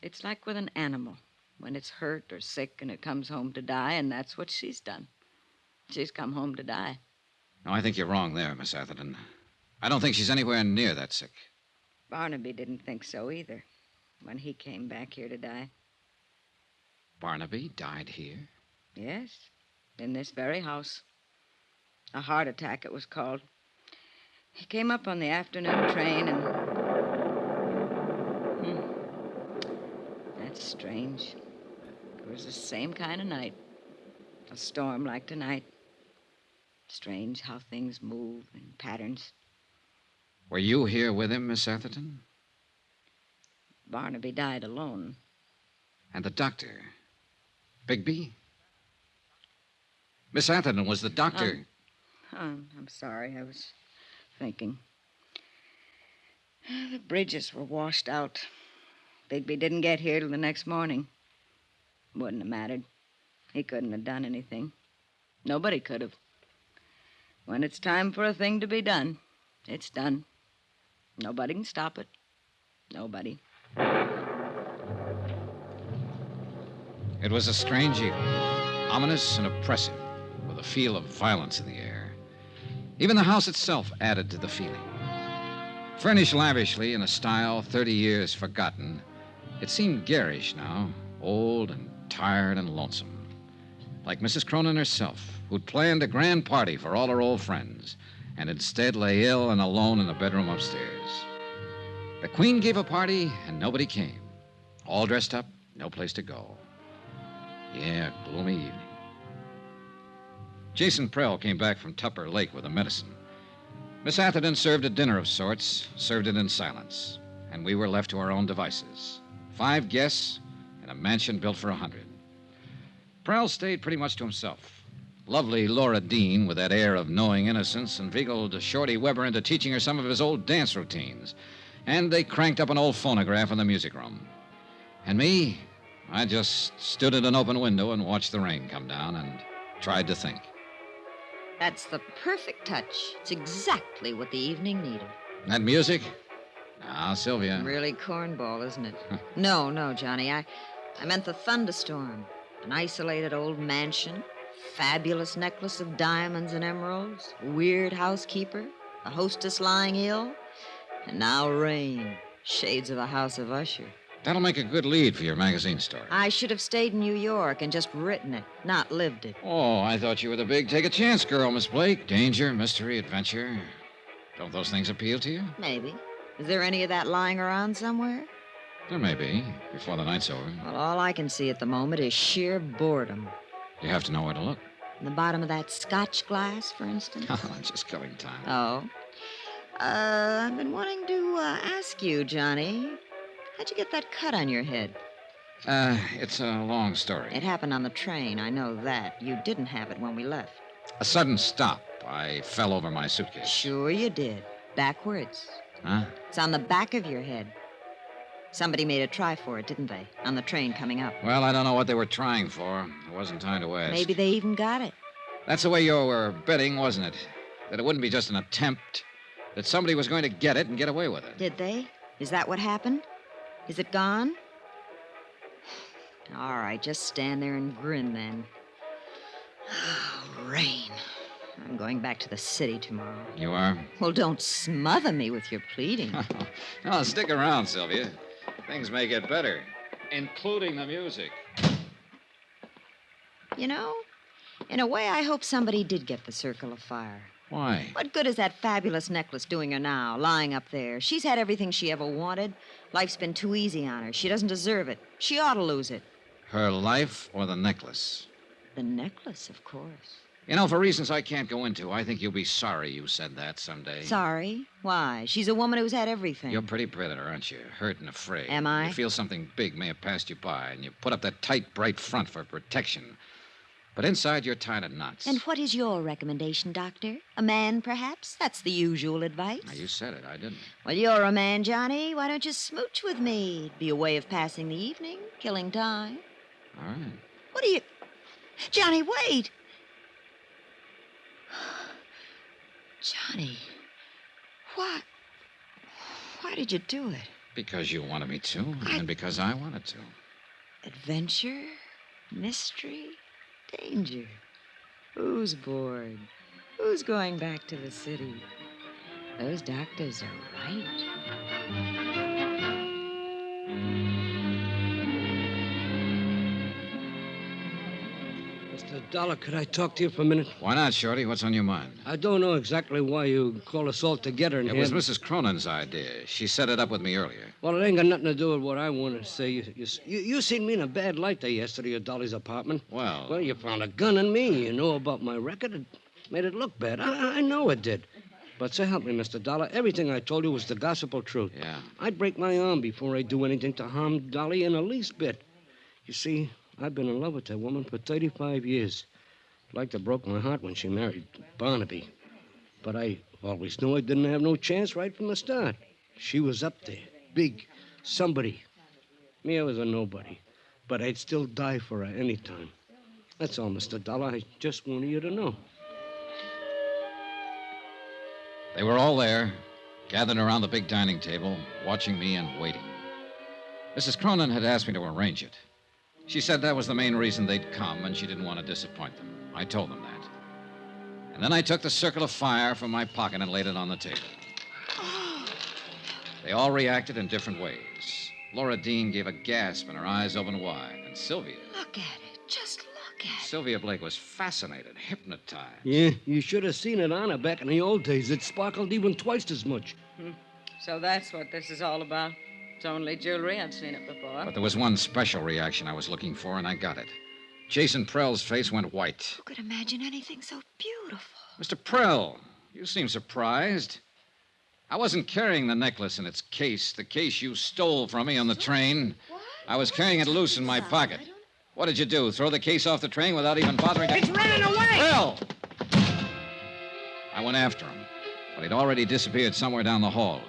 It's like with an animal. When it's hurt or sick and it comes home to die, and that's what she's done. She's come home to die. No, I think you're wrong there, Miss Atherton. I don't think she's anywhere near that sick. Barnaby didn't think so either when he came back here to die. Barnaby died here? Yes, in this very house. A heart attack, it was called. He came up on the afternoon train and... That's strange. It was the same kind of night. A storm like tonight. Strange how things move in patterns. Were you here with him, Miss Atherton? Barnaby died alone. And the doctor? Bigby? Miss Atherton, was the doctor... I'm sorry. I was thinking. The bridges were washed out. Bigby didn't get here till the next morning. Wouldn't have mattered. He couldn't have done anything. Nobody could have. When it's time for a thing to be done, it's done. Nobody can stop it. Nobody. It was a strange evening, ominous and oppressive, with a feel of violence in the air. Even the house itself added to the feeling. Furnished lavishly in a style 30 years forgotten, it seemed garish now, old and tired and lonesome. Like Mrs. Cronin herself, who'd planned a grand party for all her old friends, and instead lay ill and alone in the bedroom upstairs. The Queen gave a party, and nobody came. All dressed up, no place to go. Yeah, gloomy evening. Jason Prell came back from Tupper Lake with the medicine. Miss Atherton served a dinner of sorts, served it in silence, and we were left to our own devices. 5 guests in a mansion built for 100. Prell stayed pretty much to himself. Lovely Laura Dean, with that air of knowing innocence, inveigled Shorty Weber into teaching her some of his old dance routines. And they cranked up an old phonograph in the music room. And me, I just stood at an open window and watched the rain come down and tried to think. That's the perfect touch. It's exactly what the evening needed. That music? Now, Sylvia. Really cornball, isn't it? No, Johnny. I meant the thunderstorm. An isolated old mansion, fabulous necklace of diamonds and emeralds, weird housekeeper, a hostess lying ill, and now rain. Shades of a House of Usher. That'll make a good lead for your magazine story. I should have stayed in New York and just written it, not lived it. Oh, I thought you were the big take-a-chance girl, Miss Blake. Danger, mystery, adventure. Don't those things appeal to you? Maybe. Is there any of that lying around somewhere? There may be, before the night's over. Well, all I can see at the moment is sheer boredom. You have to know where to look. In the bottom of that scotch glass, for instance? Oh, just killing time. Oh. I've been wanting to ask you, Johnny. How'd you get that cut on your head? It's a long story. It happened on the train, I know that. You didn't have it when we left. A sudden stop. I fell over my suitcase. Sure you did. Backwards. Huh? It's on the back of your head. Somebody made a try for it, didn't they? On the train coming up. Well, I don't know what they were trying for. There wasn't time to ask. Maybe they even got it. That's the way you were betting, wasn't it? That it wouldn't be just an attempt. That somebody was going to get it and get away with it. Did they? Is that what happened? Is it gone? All right, just stand there and grin then. Oh, rain. I'm going back to the city tomorrow. You are? Well, don't smother me with your pleading. No, stick around, Sylvia. Things may get better, including the music. You know, in a way, I hope somebody did get the Circle of Fire. Why? What good is that fabulous necklace doing her now, lying up there? She's had everything she ever wanted. Life's been too easy on her. She doesn't deserve it. She ought to lose it. Her life or the necklace? The necklace, of course. You know, for reasons I can't go into, I think you'll be sorry you said that someday. Sorry? Why? She's a woman who's had everything. You're pretty predator, aren't you? Hurt and afraid. Am I? You feel something big may have passed you by, and you put up that tight, bright front for protection. But inside, you're tied in knots. And what is your recommendation, Doctor? A man, perhaps? That's the usual advice. Now, you said it. I didn't. Well, you're a man, Johnny. Why don't you smooch with me? It'd be a way of passing the evening, killing time. All right. What are you... Johnny, wait! Johnny, why did you do it? Because you wanted me to, and because I wanted to. Adventure, mystery, danger. Who's bored? Who's going back to the city? Those doctors are right. Mr. Dollar, could I talk to you for a minute? Why not, Shorty? What's on your mind? I don't know exactly why you called us all together in It here. was Mrs. Cronin's idea. She set it up with me earlier. Well, it ain't got nothing to do with what I want to say. You seen me in a bad light there yesterday at Dolly's apartment. Well, you found a gun in me. You know about my record. It made it look bad. I know it did. But so help me, Mr. Dollar, everything I told you was the gospel truth. Yeah. I'd break my arm before I'd do anything to harm Dolly in the least bit. You see, I've been in love with that woman for 35 years. Like to broke my heart when she married Barnaby. But I always knew I didn't have no chance right from the start. She was up there, big, somebody. Me, I was a nobody. But I'd still die for her any time. That's all, Mr. Dollar. I just wanted you to know. They were all there, gathered around the big dining table, watching me and waiting. Mrs. Cronin had asked me to arrange it. She said that was the main reason they'd come, and she didn't want to disappoint them. I told them that. And then I took the circle of fire from my pocket and laid it on the table. They all reacted in different ways. Laura Dean gave a gasp and her eyes opened wide. And Sylvia... Look at it. Just look at it. Sylvia Blake was fascinated, hypnotized. Yeah, you should have seen it on her back in the old days. It sparkled even twice as much. So that's what this is all about. It's only jewelry. I've seen it before. But there was one special reaction I was looking for, and I got it. Jason Prell's face went white. Who could imagine anything so beautiful? Mr. Prell, you seem surprised. I wasn't carrying the necklace in its case, the case you stole from me on the train. I was carrying it loose in my pocket. What did you do, throw the case off the train without even bothering to... It's running away! Prell! I went after him, but he'd already disappeared somewhere down the hall.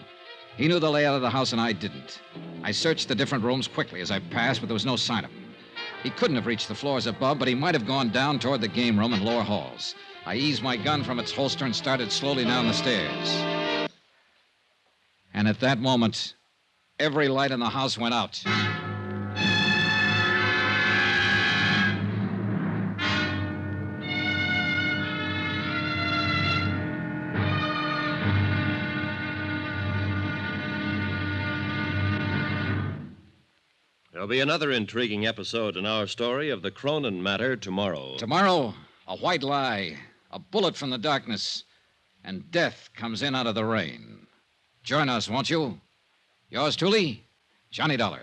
He knew the layout of the house, and I didn't. I searched the different rooms quickly as I passed, but there was no sign of him. He couldn't have reached the floors above, but he might have gone down toward the game room and lower halls. I eased my gun from its holster and started slowly down the stairs. And at that moment, every light in the house went out. There'll be another intriguing episode in our story of the Cronin Matter tomorrow. Tomorrow, a white lie, a bullet from the darkness, and death comes in out of the rain. Join us, won't you? Yours truly, Johnny Dollar.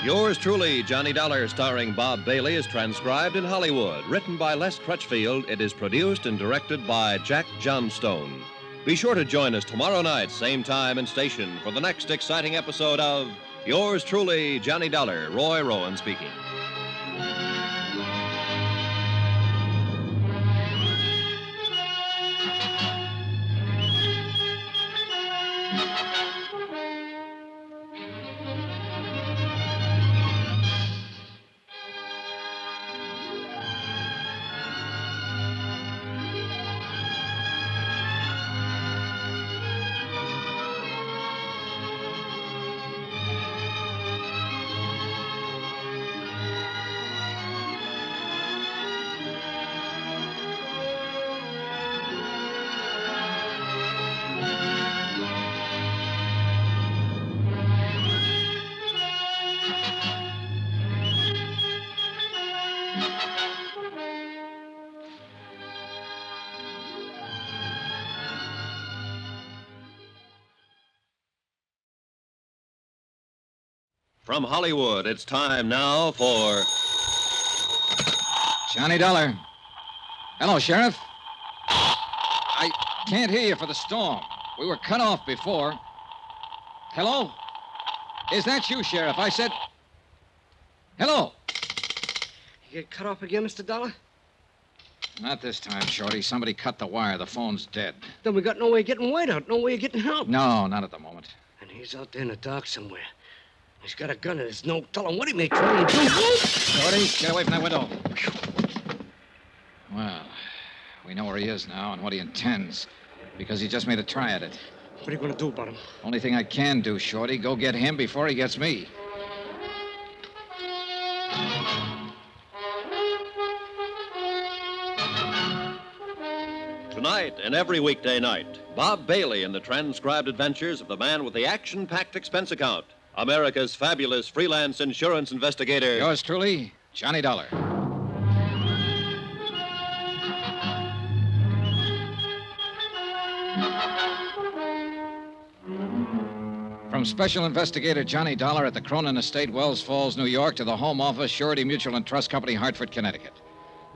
Yours truly, Johnny Dollar, starring Bob Bailey, is transcribed in Hollywood. Written by Les Crutchfield, it is produced and directed by Jack Johnstone. Be sure to join us tomorrow night, same time and station, for the next exciting episode of Yours truly, Johnny Dollar. Roy Rowan speaking. From Hollywood, it's time now for... Johnny Dollar. Hello, Sheriff. I can't hear you for the storm. We were cut off before. Hello? Is that you, Sheriff? I said... Hello? You get cut off again, Mr. Dollar? Not this time, Shorty. Somebody cut the wire. The phone's dead. Then we got no way of getting White out, no way of getting help. No, not at the moment. And he's out there in the dark somewhere. He's got a gun and there's no telling what he may try and do. Shorty, get away from that window. Well, we know where he is now and what he intends, because he just made a try at it. What are you going to do about him? Only thing I can do, Shorty, go get him before he gets me. Tonight and every weekday night, Bob Bailey in the transcribed adventures of the man with the action-packed expense account. America's fabulous freelance insurance investigator. Yours truly, Johnny Dollar. From Special Investigator Johnny Dollar at the Cronin Estate, Wells Falls, New York, to the Home Office, Surety Mutual and Trust Company, Hartford, Connecticut.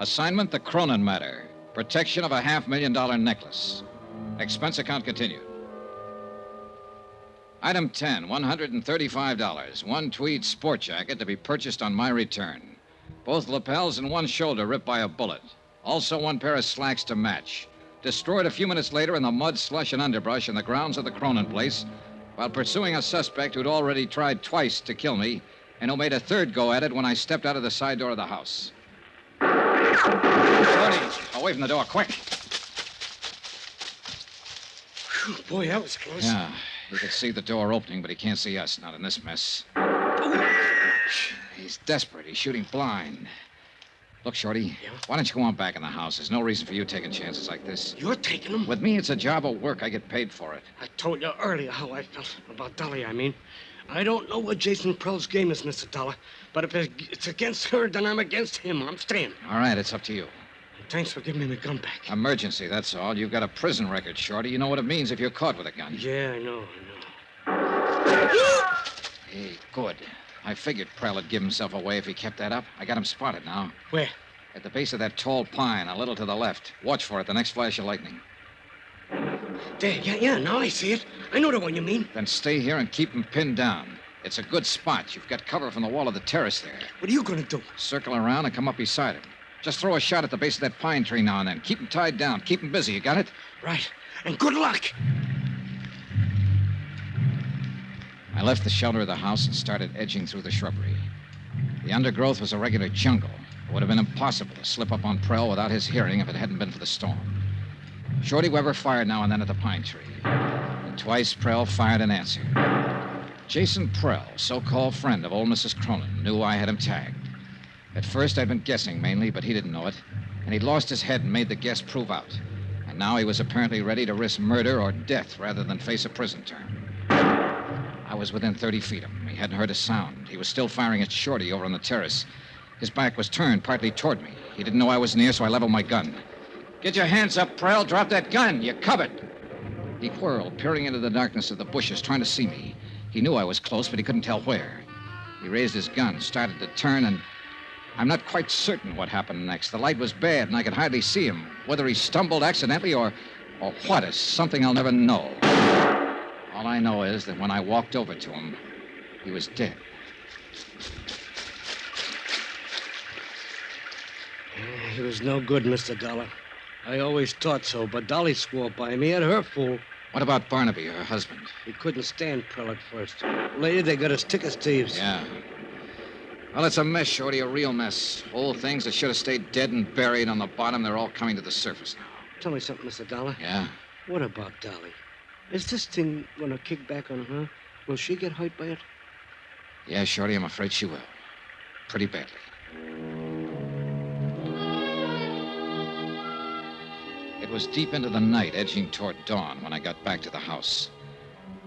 Assignment, the Cronin Matter. Protection of a $500,000 necklace. Expense account continued. Item 10, $135. One tweed sport jacket to be purchased on my return. Both lapels and one shoulder ripped by a bullet. Also one pair of slacks to match. Destroyed a few minutes later in the mud, slush, and underbrush in the grounds of the Cronin place while pursuing a suspect who'd already tried twice to kill me and who made a third go at it when I stepped out of the side door of the house. Shorty, away from the door, quick. Whew, boy, that was close. Yeah, he could see the door opening, but he can't see us, not in this mess. He's desperate. He's shooting blind. Look, Shorty, why don't you go on back in the house? There's no reason for you taking chances like this. You're taking them? With me, it's a job of work. I get paid for it. I told you earlier how I felt about Dolly, I mean. I don't know what Jason Prell's game is, Mr. Dollar, but if it's against her, then I'm against him. I'm staying. All right, it's up to you. Thanks for giving me my gun back. Emergency, that's all. You've got a prison record, Shorty. You know what it means if you're caught with a gun. Yeah, I know. Hey, good. I figured Prell would give himself away if he kept that up. I got him spotted now. Where? At the base of that tall pine, a little to the left. Watch for it, the next flash of lightning. There, yeah, now I see it. I know the one you mean. Then stay here and keep him pinned down. It's a good spot. You've got cover from the wall of the terrace there. What are you going to do? Circle around and come up beside him. Just throw a shot at the base of that pine tree now and then. Keep him tied down. Keep him busy. You got it? Right. And good luck. I left the shelter of the house and started edging through the shrubbery. The undergrowth was a regular jungle. It would have been impossible to slip up on Prell without his hearing if it hadn't been for the storm. Shorty Weber fired now and then at the pine tree. And twice Prell fired in answer. Jason Prell, so-called friend of old Mrs. Cronin, knew I had him tagged. At first, I'd been guessing mainly, but he didn't know it. And he'd lost his head and made the guess prove out. And now he was apparently ready to risk murder or death rather than face a prison term. I was within 30 feet of him. He hadn't heard a sound. He was still firing at Shorty over on the terrace. His back was turned partly toward me. He didn't know I was near, so I leveled my gun. Get your hands up, Prell. Drop that gun. You're covered. He whirled, peering into the darkness of the bushes, trying to see me. He knew I was close, but he couldn't tell where. He raised his gun, started to turn, and I'm not quite certain what happened next. The light was bad, and I could hardly see him. Whether he stumbled accidentally or what is something I'll never know. All I know is that when I walked over to him, he was dead. He was no good, Mr. Dollar. I always thought so, but Dolly swore by me at her fool. What about Barnaby, her husband? He couldn't stand Prell at first. Later, they got us thick as thieves. Yeah. Well, it's a mess, Shorty, a real mess. Old things that should have stayed dead and buried on the bottom, they're all coming to the surface now. Tell me something, Mr. Dollar. Yeah? What about Dolly? Is this thing gonna kick back on her? Will she get hurt by it? Yeah, Shorty, I'm afraid she will. Pretty badly. It was deep into the night, edging toward dawn, when I got back to the house.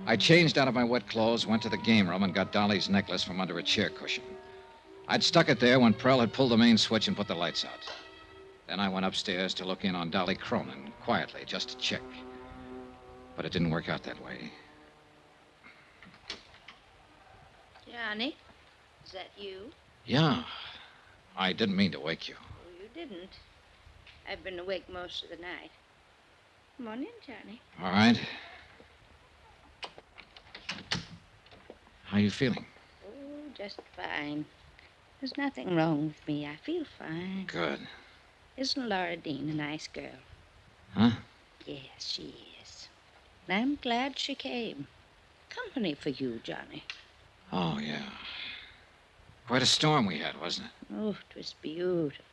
I changed out of my wet clothes, went to the game room, and got Dolly's necklace from under a chair cushion. I'd stuck it there when Prell had pulled the main switch and put the lights out. Then I went upstairs to look in on Dolly Cronin, quietly, just to check. But it didn't work out that way. Johnny, is that you? Yeah. I didn't mean to wake you. Oh, you didn't. I've been awake most of the night. Come on in, Johnny. All right. How you feeling? Oh, just fine. There's nothing wrong with me. I feel fine. Good. Isn't Laura Dean a nice girl? Huh? Yes, she is. And I'm glad she came. Company for you, Johnny. Oh, yeah. Quite a storm we had, wasn't it? Oh, it was beautiful.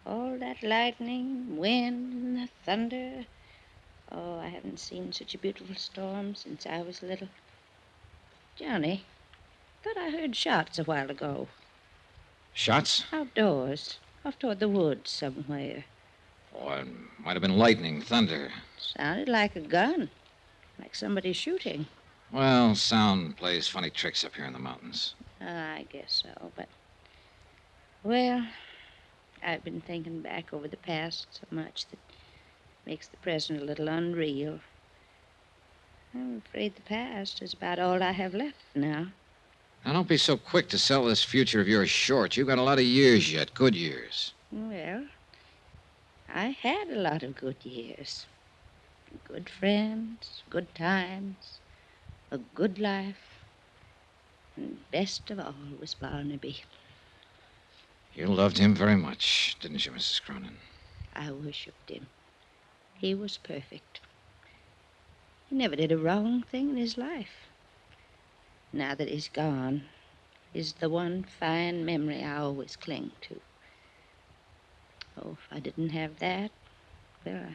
All that lightning, wind, and the thunder. Oh, I haven't seen such a beautiful storm since I was little. Johnny, thought I heard shots a while ago. Shots? Outdoors, off toward the woods somewhere. Oh, it might have been lightning, thunder. Sounded like a gun, like somebody shooting. Well, sound plays funny tricks up here in the mountains. I guess so, but... Well, I've been thinking back over the past so much that makes the present a little unreal. I'm afraid the past is about all I have left now. Now, don't be so quick to sell this future of yours short. You've got a lot of years yet, good years. Well, I had a lot of good years. Good friends, good times, a good life. And best of all was Barnaby. You loved him very much, didn't you, Mrs. Cronin? I worshipped him. He was perfect. He never did a wrong thing in his life. Now that he's gone, is the one fine memory I always cling to. Oh, if I didn't have that, well,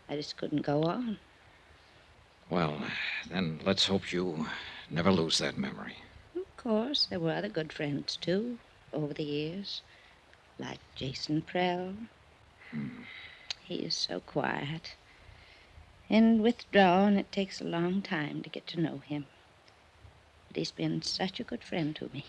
I just couldn't go on. Well, then let's hope you never lose that memory. Of course, there were other good friends, too, over the years, like Jason Prell. He is so quiet and withdrawn, it takes a long time to get to know him. But he's been such a good friend to me.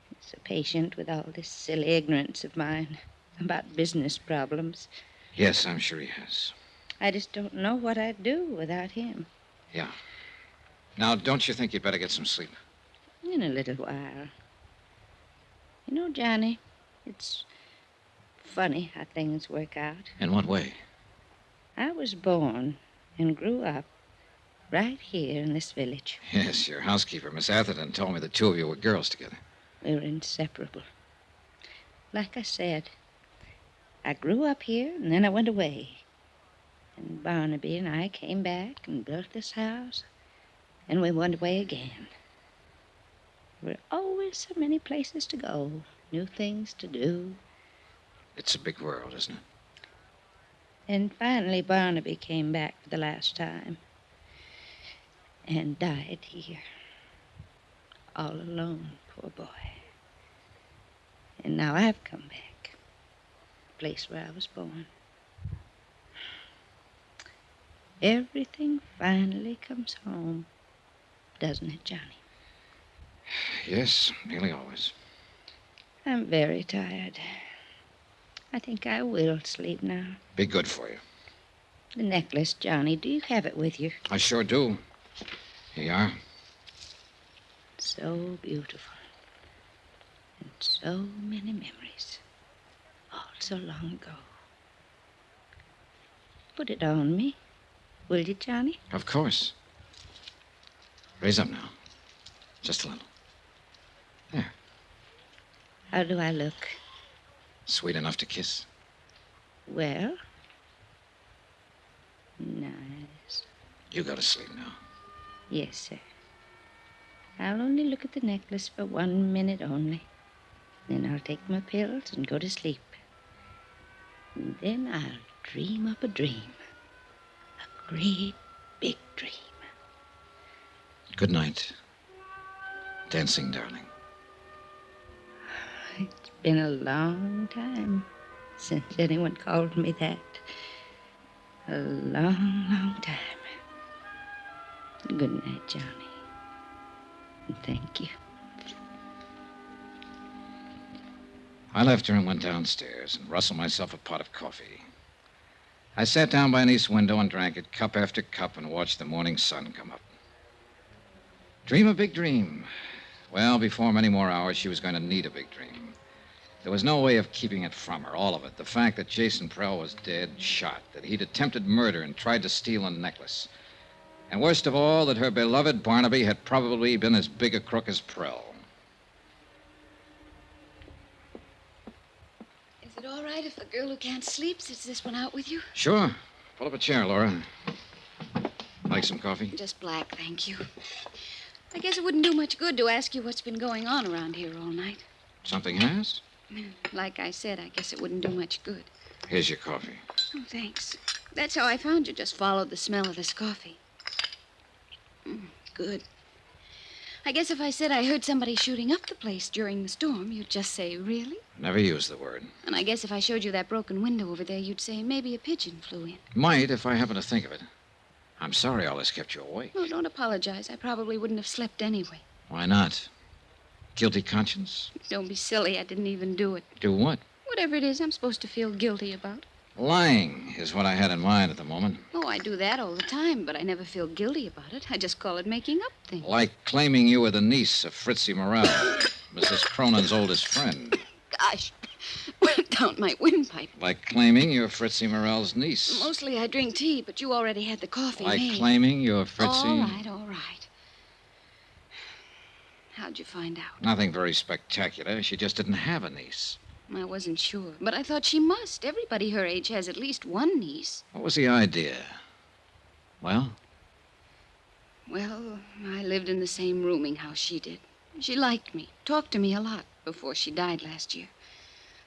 He's so patient with all this silly ignorance of mine about business problems. Yes, I'm sure he has. I just don't know what I'd do without him. Yeah. Now, don't you think you'd better get some sleep? In a little while. You know, Johnny, it's funny how things work out. In what way? I was born and grew up right here in this village. Yes, your housekeeper, Miss Atherton, told me the two of you were girls together. We were inseparable. Like I said, I grew up here and then I went away. And Barnaby and I came back and built this house, and we went away again. There were always so many places to go, new things to do. It's a big world, isn't it? And finally, Barnaby came back for the last time and died here. All alone, poor boy. And now I've come back, the place where I was born. Everything finally comes home, doesn't it, Johnny? Yes, nearly always. I'm very tired. I think I will sleep now. Be good for you. The necklace, Johnny, do you have it with you? I sure do. Here you are. So beautiful. And so many memories. All so long ago. Put it on me. Will you, Johnny? Of course. Raise up now. Just a little. There. How do I look? Sweet enough to kiss. Well, nice. You go to sleep now. Yes, sir. I'll only look at the necklace for 1 minute only. Then I'll take my pills and go to sleep. And then I'll dream up a dream. A great big dream. Good night, dancing darling. It's been a long time since anyone called me that. A long, long time. Good night, Johnny. And thank you. I left her and went downstairs and rustled myself a pot of coffee. I sat down by an east window and drank it cup after cup and watched the morning sun come up. Dream a big dream. Well, before many more hours, she was going to need a big dream. There was no way of keeping it from her, all of it. The fact that Jason Prell was dead, shot, that he'd attempted murder and tried to steal a necklace. And worst of all, that her beloved Barnaby had probably been as big a crook as Prell. Is it all right if a girl who can't sleep sits this one out with you? Sure. Pull up a chair, Laura. Like some coffee? Just black, thank you. I guess it wouldn't do much good to ask you what's been going on around here all night. Something has? Like I said, I guess it wouldn't do much good. Here's your coffee. Oh, thanks. That's how I found you. Just followed the smell of this coffee. Good. I guess if I said I heard somebody shooting up the place during the storm, you'd just say, really? Never used the word. And I guess if I showed you that broken window over there, you'd say maybe a pigeon flew in. Might if I happen to think of it. I'm sorry all this kept you awake. No, don't apologize. I probably wouldn't have slept anyway. Why not? Guilty conscience? Don't be silly. I didn't even do it. Do what? Whatever it is I'm supposed to feel guilty about. Lying is what I had in mind at the moment. Oh, I do that all the time, but I never feel guilty about it. I just call it making up things. Like claiming you were the niece of Fritzie Morel, Mrs. Cronin's oldest friend. Gosh, went down my windpipe. Like claiming you're Fritzie Morel's niece. Mostly I drink tea, but you already had the coffee Like made. claiming you're Fritzie... All right. How'd you find out? Nothing very spectacular. She just didn't have a niece. I wasn't sure, but I thought she must. Everybody her age has at least one niece. What was the idea? Well? Well, I lived in the same rooming house she did. She liked me, talked to me a lot before she died last year.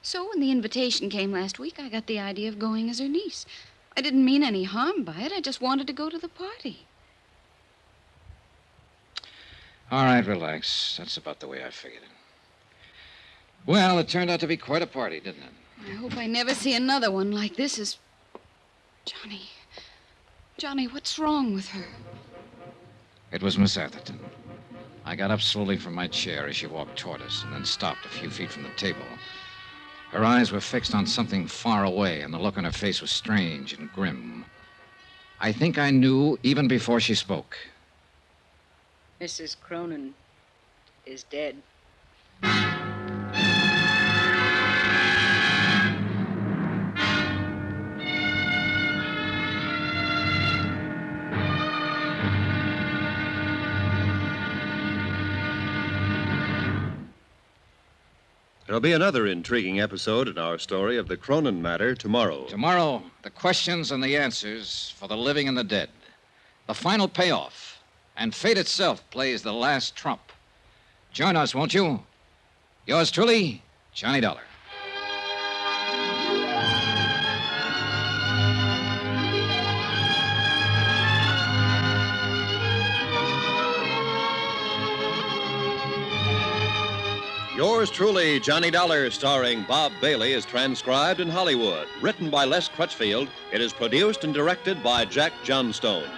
So when the invitation came last week, I got the idea of going as her niece. I didn't mean any harm by it. I just wanted to go to the party. All right, relax. That's about the way I figured it. Well, it turned out to be quite a party, didn't it? I hope I never see another one like this as... Johnny, what's wrong with her? It was Miss Atherton. I got up slowly from my chair as she walked toward us and then stopped a few feet from the table. Her eyes were fixed on something far away, and the look on her face was strange and grim. I think I knew even before she spoke. Mrs. Cronin is dead. There'll be another intriguing episode in our story of the Cronin Matter tomorrow. Tomorrow, the questions and the answers for the living and the dead. The final payoff. And fate itself plays the last trump. Join us, won't you? Yours truly, Johnny Dollar. Yours truly, Johnny Dollar, starring Bob Bailey, is transcribed in Hollywood. Written by Les Crutchfield, it is produced and directed by Jack Johnstone.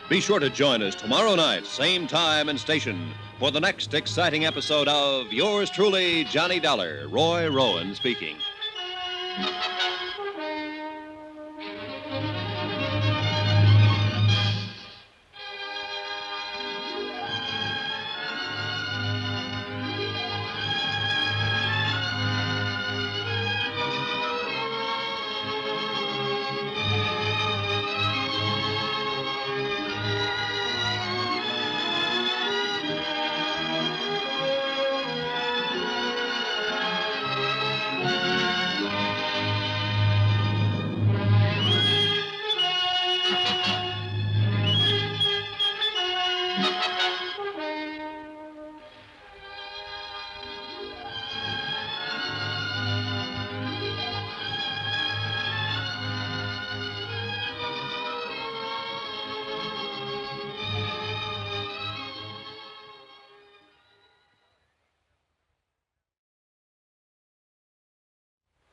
Be sure to join us tomorrow night, same time and station, for the next exciting episode of Yours truly, Johnny Dollar. Roy Rowan speaking.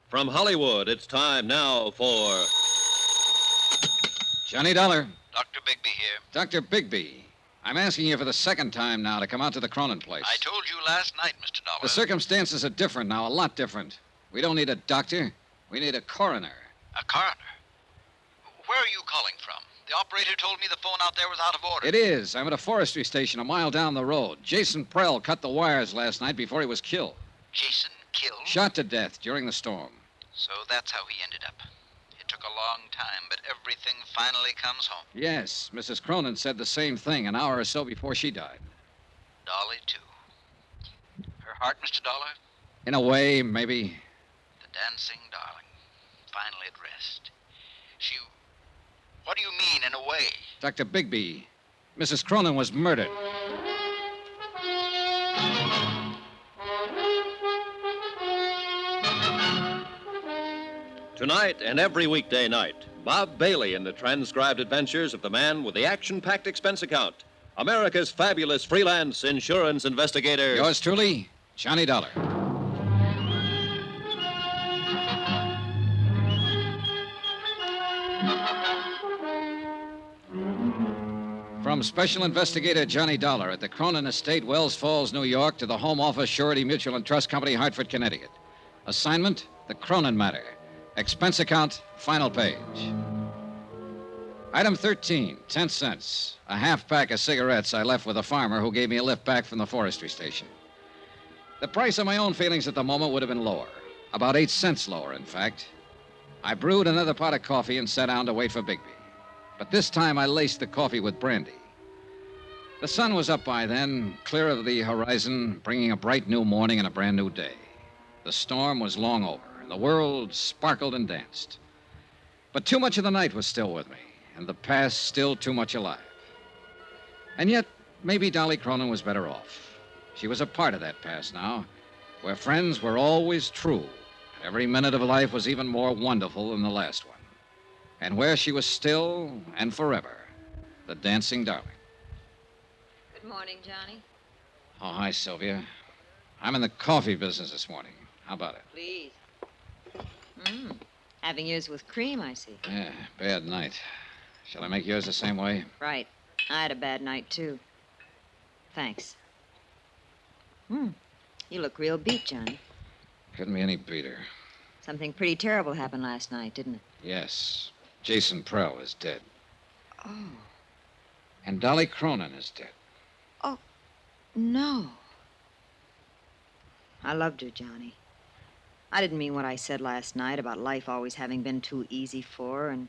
From Hollywood, it's time now for... Johnny Dollar. Dr. Bigby here. Dr. Bigby. I'm asking you for the second time now to come out to the Cronin place. I told you last night, Mr. Dollar. The circumstances are different now, a lot different. We don't need a doctor. We need a coroner. A coroner? Where are you calling from? The operator told me the phone out there was out of order. It is. I'm at a forestry station a mile down the road. Jason Prell cut the wires last night before he was killed. Jason killed? Shot to death during the storm. So that's how he ended up. It took a long time, but everything finally comes home. Yes, Mrs. Cronin said the same thing an hour or so before she died. Dolly, too. Her heart, Mr. Dollar? In a way, maybe. The dancing darling. Finally at rest. She... What do you mean, in a way? Dr. Bigby, Mrs. Cronin was murdered. Tonight and every weekday night, Bob Bailey in the transcribed adventures of the man with the action-packed expense account, America's fabulous freelance insurance investigator. Yours truly, Johnny Dollar. From Special Investigator Johnny Dollar at the Cronin Estate, Wells Falls, New York, to the Home Office, Surety Mutual and Trust Company, Hartford, Connecticut. Assignment, the Cronin Matter. Expense account, final page. Item 13, 10 cents. A half pack of cigarettes I left with a farmer who gave me a lift back from the forestry station. The price of my own feelings at the moment would have been lower. About 8 cents lower, in fact. I brewed another pot of coffee and sat down to wait for Bigby. But this time I laced the coffee with brandy. The sun was up by then, clear of the horizon, bringing a bright new morning and a brand new day. The storm was long over, and the world sparkled and danced. But too much of the night was still with me, and the past still too much alive. And yet, maybe Dolly Cronin was better off. She was a part of that past now, where friends were always true. Every minute of life was even more wonderful than the last one. And where she was still and forever, the dancing darling. Good morning, Johnny. Oh, hi, Sylvia. I'm in the coffee business this morning. How about it? Please. Having yours with cream, I see. Yeah, bad night. Shall I make yours the same way? Right. I had a bad night, too. Thanks. You look real beat, Johnny. Couldn't be any beater. Something pretty terrible happened last night, didn't it? Yes. Jason Prell is dead. Oh. And Dolly Cronin is dead. Oh, no. I loved her, Johnny. I didn't mean what I said last night about life always having been too easy for her, and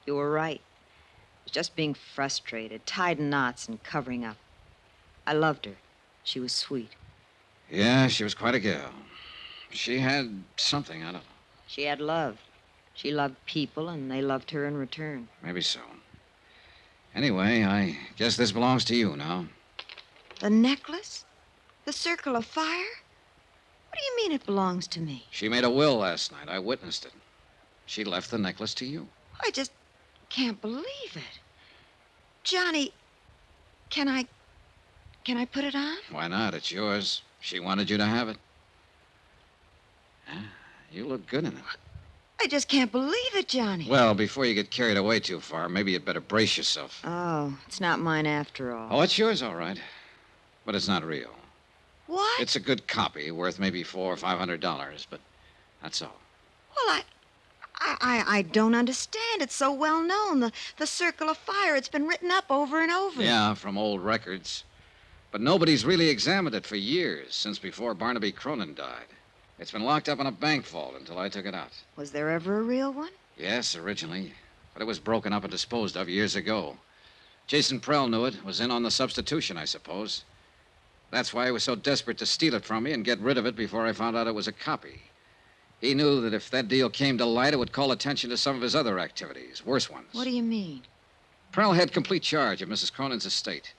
you were right. It was just being frustrated, tied in knots and covering up. I loved her. She was sweet. Yeah, she was quite a gal. She had something, I don't know. She had love. She loved people, and they loved her in return. Maybe so. Anyway, I guess this belongs to you now. The necklace? The circle of fire? What do you mean it belongs to me? She made a will last night. I witnessed it. She left the necklace to you. I just can't believe it. Johnny, can I put it on? Why not? It's yours. She wanted you to have it. You look good in it. I just can't believe it, Johnny. Well, before you get carried away too far, maybe you'd better brace yourself. Oh, it's not mine after all. Oh, it's yours, all right. But it's not real. What? It's a good copy, worth maybe $400 or $500, but that's all. Well, I don't understand. It's so well known. The circle of fire. It's been written up over and over. Yeah, from old records. But nobody's really examined it for years, since before Barnaby Cronin died. It's been locked up in a bank vault until I took it out. Was there ever a real one? Yes, originally. But it was broken up and disposed of years ago. Jason Prell knew it, was in on the substitution, I suppose. That's why he was so desperate to steal it from me and get rid of it before I found out it was a copy. He knew that if that deal came to light, it would call attention to some of his other activities, worse ones. What do you mean? Prell had complete charge of Mrs. Cronin's estate.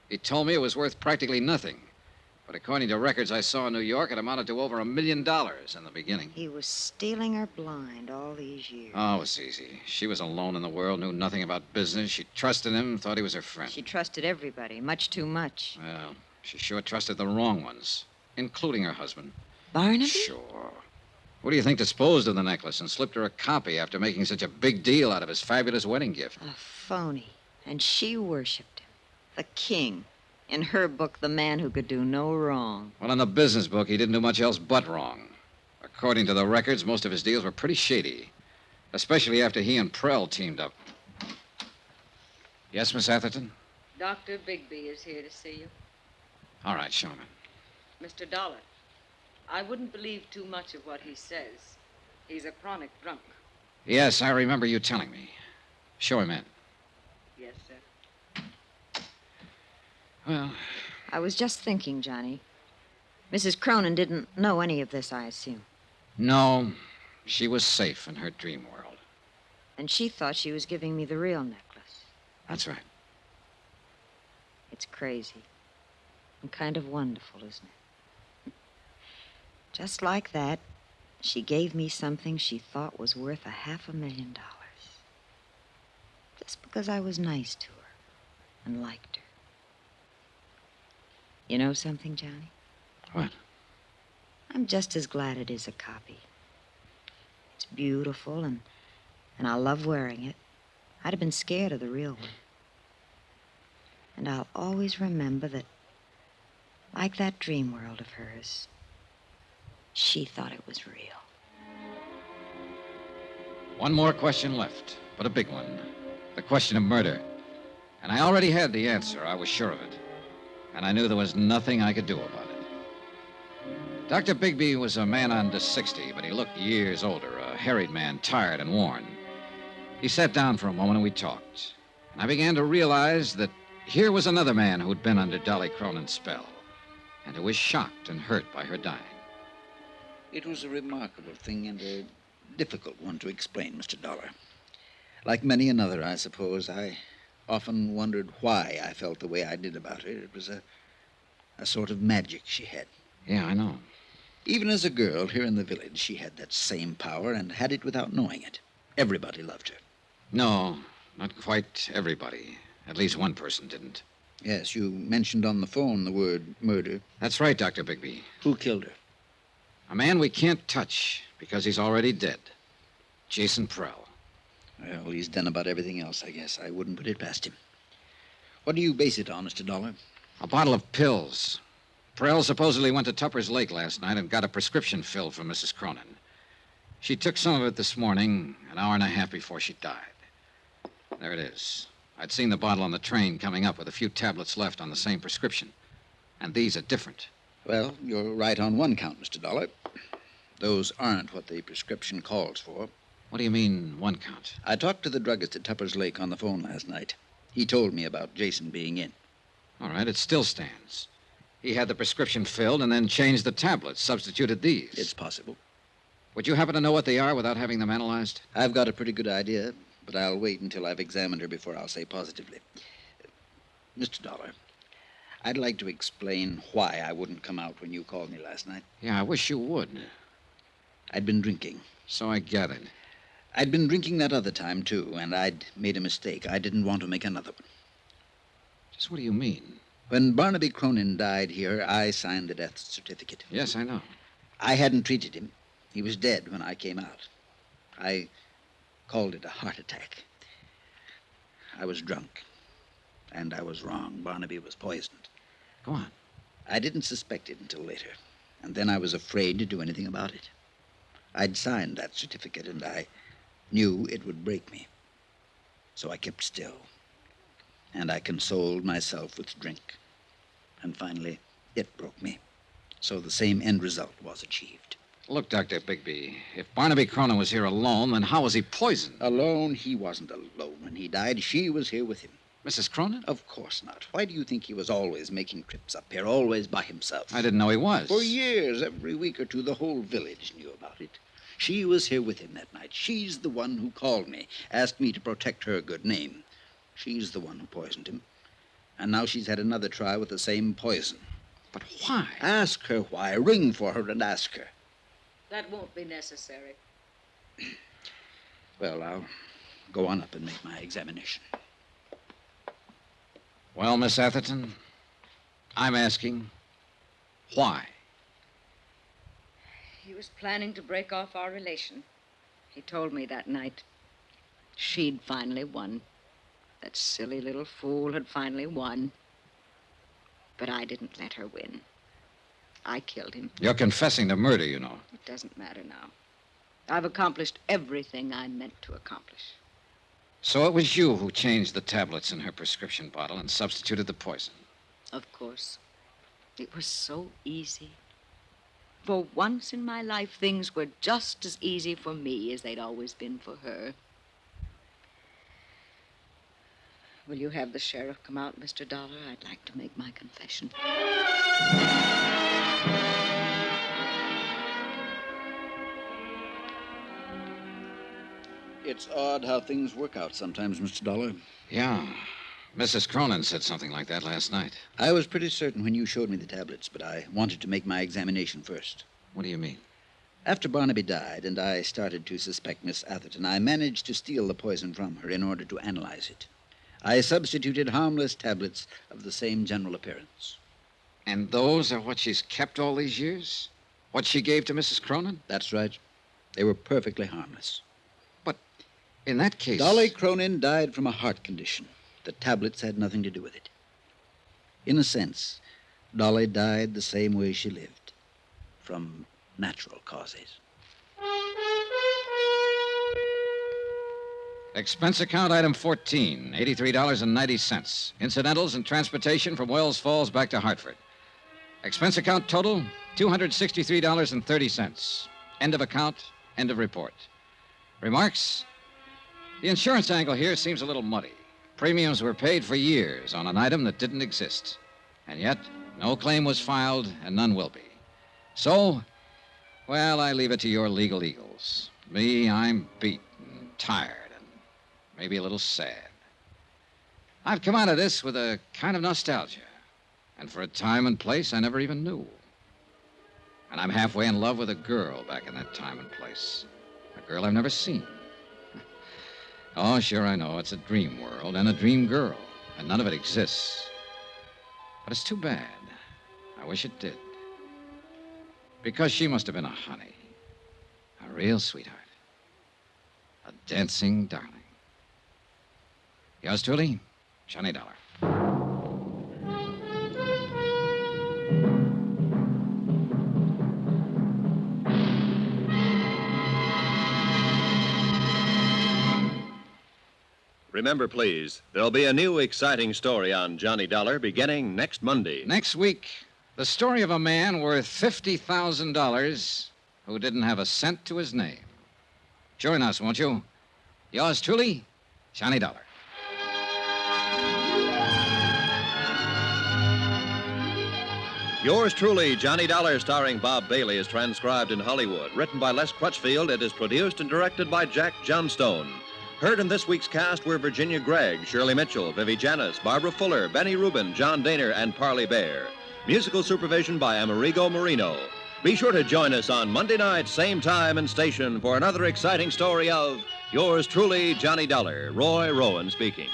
He told me it was worth practically nothing. But according to records I saw in New York, it amounted to over $1 million in the beginning. He was stealing her blind all these years. Oh, it was easy. She was alone in the world, knew nothing about business. She trusted him, thought he was her friend. She trusted everybody, much too much. Well, she sure trusted the wrong ones, including her husband. Barnaby? Sure. What do you think disposed of the necklace and slipped her a copy after making such a big deal out of his fabulous wedding gift? A phony. And she worshipped him. The king. In her book, the man who could do no wrong. Well, in the business book, he didn't do much else but wrong. According to the records, most of his deals were pretty shady, especially after he and Prell teamed up. Yes, Miss Atherton? Dr. Bigby is here to see you. All right, show him in. Mr. Dollar, I wouldn't believe too much of what he says. He's a chronic drunk. Yes, I remember you telling me. Show him in. Yes, sir. Well, I was just thinking, Johnny. Mrs. Cronin didn't know any of this, I assume. no, she was safe in her dream world. And she thought she was giving me the real necklace. That's right. It's crazy. And kind of wonderful, isn't it? Just like that, she gave me something she thought was worth $500,000. Just because I was nice to her and liked her. You know something, Johnny? What? I'm just as glad it is a copy. It's beautiful, and I love wearing it. I'd have been scared of the real one. And I'll always remember that, like that dream world of hers, she thought it was real. One more question left, but a big one. The question of murder. And I already had the answer. I was sure of it. And I knew there was nothing I could do about it. Dr. Bigby was a man under 60, but he looked years older, a harried man, tired and worn. He sat down for a moment and we talked. And I began to realize that here was another man who'd been under Dolly Cronin's spell, and who was shocked and hurt by her dying. It was a remarkable thing and a difficult one to explain, Mr. Dollar. Like many another, I suppose, I often wondered why I felt the way I did about her. It was a sort of magic she had. Yeah, I know. Even as a girl here in the village, she had that same power and had it without knowing it. Everybody loved her. No, not quite everybody. At least one person didn't. Yes, you mentioned on the phone the word murder. That's right, Dr. Bigby. Who killed her? A man we can't touch because he's already dead. Jason Prell. Well, he's done about everything else, I guess. I wouldn't put it past him. What do you base it on, Mr. Dollar? A bottle of pills. Prell supposedly went to Tupper's Lake last night and got a prescription filled for Mrs. Cronin. She took some of it this morning, an hour and a half before she died. There it is. I'd seen the bottle on the train coming up with a few tablets left on the same prescription. And these are different. Well, you're right on one count, Mr. Dollar. Those aren't what the prescription calls for. What do you mean, one count? I talked to the druggist at Tupper's Lake on the phone last night. He told me about Jason being in. All right, it still stands. He had the prescription filled and then changed the tablets, substituted these. It's possible. Would you happen to know what they are without having them analyzed? I've got a pretty good idea, but I'll wait until I've examined her before I'll say positively. Mr. Dollar, I'd like to explain why I wouldn't come out when you called me last night. Yeah, I wish you would. I'd been drinking. So I gathered. I'd been drinking that other time, too, and I'd made a mistake. I didn't want to make another one. Just what do you mean? When Barnaby Cronin died here, I signed the death certificate. Yes, I know. I hadn't treated him. He was dead when I came out. I called it a heart attack. I was drunk, and I was wrong. Barnaby was poisoned. Go on. I didn't suspect it until later, and then I was afraid to do anything about it. I'd signed that certificate, and I knew it would break me. So I kept still, and I consoled myself with drink. And finally, it broke me. So the same end result was achieved. Look, Dr. Bigby, if Barnaby Cronin was here alone, then how was he poisoned? Alone? He wasn't alone when he died. She was here with him. Mrs. Cronin? Of course not. Why do you think he was always making trips up here, always by himself? I didn't know he was. For years, every week or two, the whole village knew about it. She was here with him that night. She's the one who called me, asked me to protect her good name. She's the one who poisoned him. And now she's had another try with the same poison. But why? Ask her why. Ring for her and ask her. That won't be necessary. Well, I'll go on up and make my examination. Well, Miss Atherton, I'm asking, why? He was planning to break off our relation. He told me that night. She'd finally won. That silly little fool had finally won. But I didn't let her win. I killed him. You're confessing to murder, you know. It doesn't matter now. I've accomplished everything I meant to accomplish. So it was you who changed the tablets in her prescription bottle and substituted the poison. Of course. It was so easy. For once in my life, things were just as easy for me as they'd always been for her. Will you have the sheriff come out, Mr. Dollar? I'd like to make my confession. It's odd how things work out sometimes, Mr. Dollar. Yeah. Mrs. Cronin said something like that last night. I was pretty certain when you showed me the tablets, but I wanted to make my examination first. What do you mean? After Barnaby died and I started to suspect Miss Atherton, I managed to steal the poison from her in order to analyze it. I substituted harmless tablets of the same general appearance. And those are what she's kept all these years? What she gave to Mrs. Cronin? That's right. They were perfectly harmless. But in that case... Dolly Cronin died from a heart condition. The tablets had nothing to do with it. In a sense, Dolly died the same way she lived, from natural causes. Expense account item 14, $83.90. Incidentals and transportation from Wells Falls back to Hartford. Expense account total, $263.30. End of account, end of report. Remarks? The insurance angle here seems a little muddy. Premiums were paid for years on an item that didn't exist. And yet, no claim was filed and none will be. So, well, I leave it to your legal eagles. Me, I'm beat and tired and maybe a little sad. I've come out of this with a kind of nostalgia. And for a time and place I never even knew. And I'm halfway in love with a girl back in that time and place. A girl I've never seen. Oh, sure, I know. It's a dream world and a dream girl. And none of it exists. But it's too bad. I wish it did. Because she must have been a honey. A real sweetheart. A dancing darling. Yours truly, Johnny Dollar. Remember, please, there'll be a new exciting story on Johnny Dollar beginning next Monday. Next week, the story of a man worth $50,000 who didn't have a cent to his name. Join us, won't you? Yours truly, Johnny Dollar. Yours truly, Johnny Dollar, starring Bob Bailey, is transcribed in Hollywood. Written by Les Crutchfield, it is produced and directed by Jack Johnstone. Heard in this week's cast were Virginia Gregg, Shirley Mitchell, Vivi Janis, Barbara Fuller, Benny Rubin, John Daner, and Parley Bear. Musical supervision by Amerigo Marino. Be sure to join us on Monday night, same time and station, for another exciting story of Yours truly, Johnny Dollar. Roy Rowan speaking.